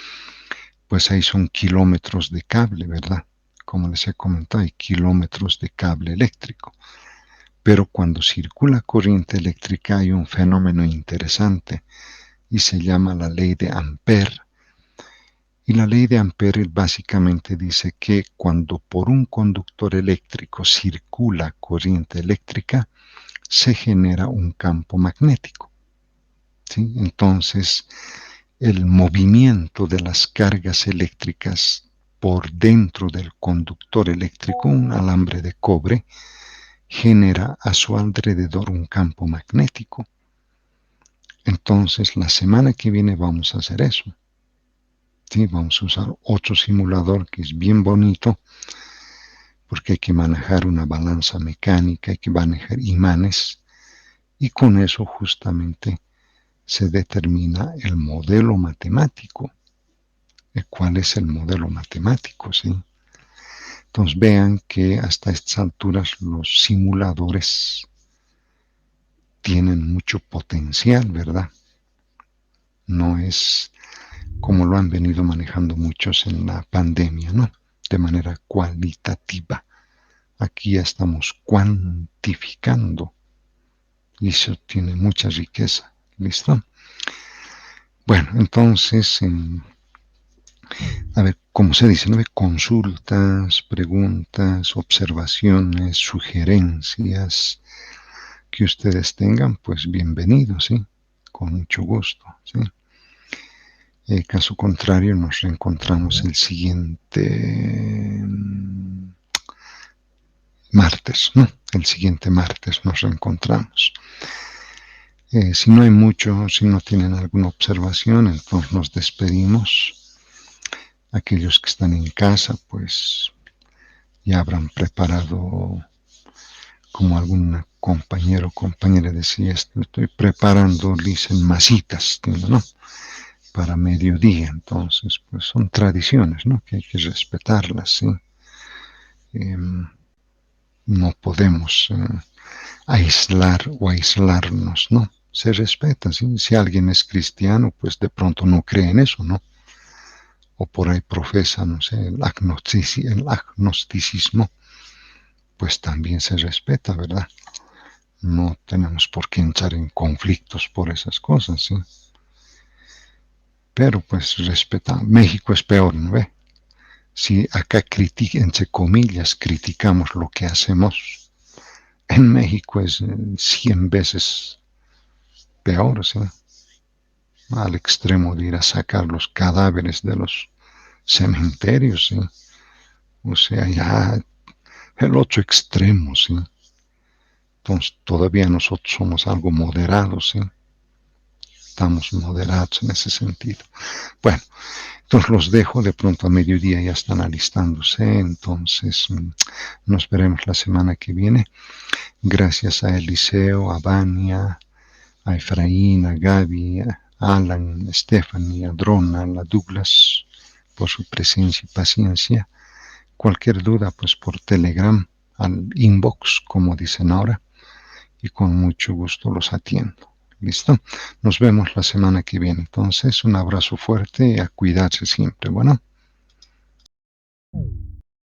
A: pues ahí son kilómetros de cable, ¿verdad? Como les he comentado, hay kilómetros de cable eléctrico. Pero cuando circula corriente eléctrica hay un fenómeno interesante y se llama la ley de Ampère. Y la ley de Ampère básicamente dice que cuando por un conductor eléctrico circula corriente eléctrica, se genera un campo magnético, ¿sí? Entonces, el movimiento de las cargas eléctricas por dentro del conductor eléctrico, un alambre de cobre, genera a su alrededor un campo magnético. Entonces, la semana que viene vamos a hacer eso. ¿Sí? Vamos a usar otro simulador que es bien bonito, porque hay que manejar una balanza mecánica, hay que manejar imanes, y con eso justamente se determina el modelo matemático. ¿Cuál es el modelo matemático? ¿Sí? Entonces vean que hasta estas alturas los simuladores tienen mucho potencial, ¿verdad? no es como lo han venido manejando muchos en la pandemia, ¿no? De manera cualitativa. Aquí ya estamos cuantificando y eso tiene mucha riqueza. ¿Listo? Bueno, entonces, a ver, como se dice, ¿no? Consultas, preguntas, observaciones, sugerencias que ustedes tengan, pues bienvenidos, ¿sí? Con mucho gusto, ¿sí? Caso contrario, nos reencontramos el siguiente martes, ¿no? El siguiente martes nos reencontramos. Si no hay mucho, si no tienen alguna observación, entonces nos despedimos. Aquellos que están en casa, pues ya habrán preparado, como algún compañero o compañera decía, estoy preparando, dicen, masitas, ¿no? Para mediodía. Entonces, pues son tradiciones, ¿no? Que hay que respetarlas, ¿sí? No podemos aislar o aislarnos, ¿no? Se respeta, ¿sí? Si alguien es cristiano, pues de pronto no cree en eso, ¿no? O por ahí profesa, no sé, el agnosticismo, pues también se respeta, ¿verdad? No tenemos por qué entrar en conflictos por esas cosas, ¿sí? Pero pues respeta. México es peor, ¿no ve? Si acá entre comillas, criticamos lo que hacemos, en México es 100 veces peor, ¿sí? Al extremo de ir a sacar los cadáveres de los cementerios, ¿sí? O sea, ya el otro extremo, ¿sí? Entonces todavía nosotros somos algo moderados, ¿sí? Estamos moderados en ese sentido. Bueno, entonces los dejo, de pronto a mediodía ya están alistándose, entonces nos veremos la semana que viene. Gracias a Eliseo, a Vania, a Efraín, a Gaby, a Alan, a Stephanie, a Drona, a Douglas, por su presencia y paciencia. Cualquier duda, pues por Telegram, al inbox, como dicen ahora, y con mucho gusto los atiendo. ¿Listo? Nos vemos la semana que viene. Entonces, un abrazo fuerte y a cuidarse siempre. Bueno.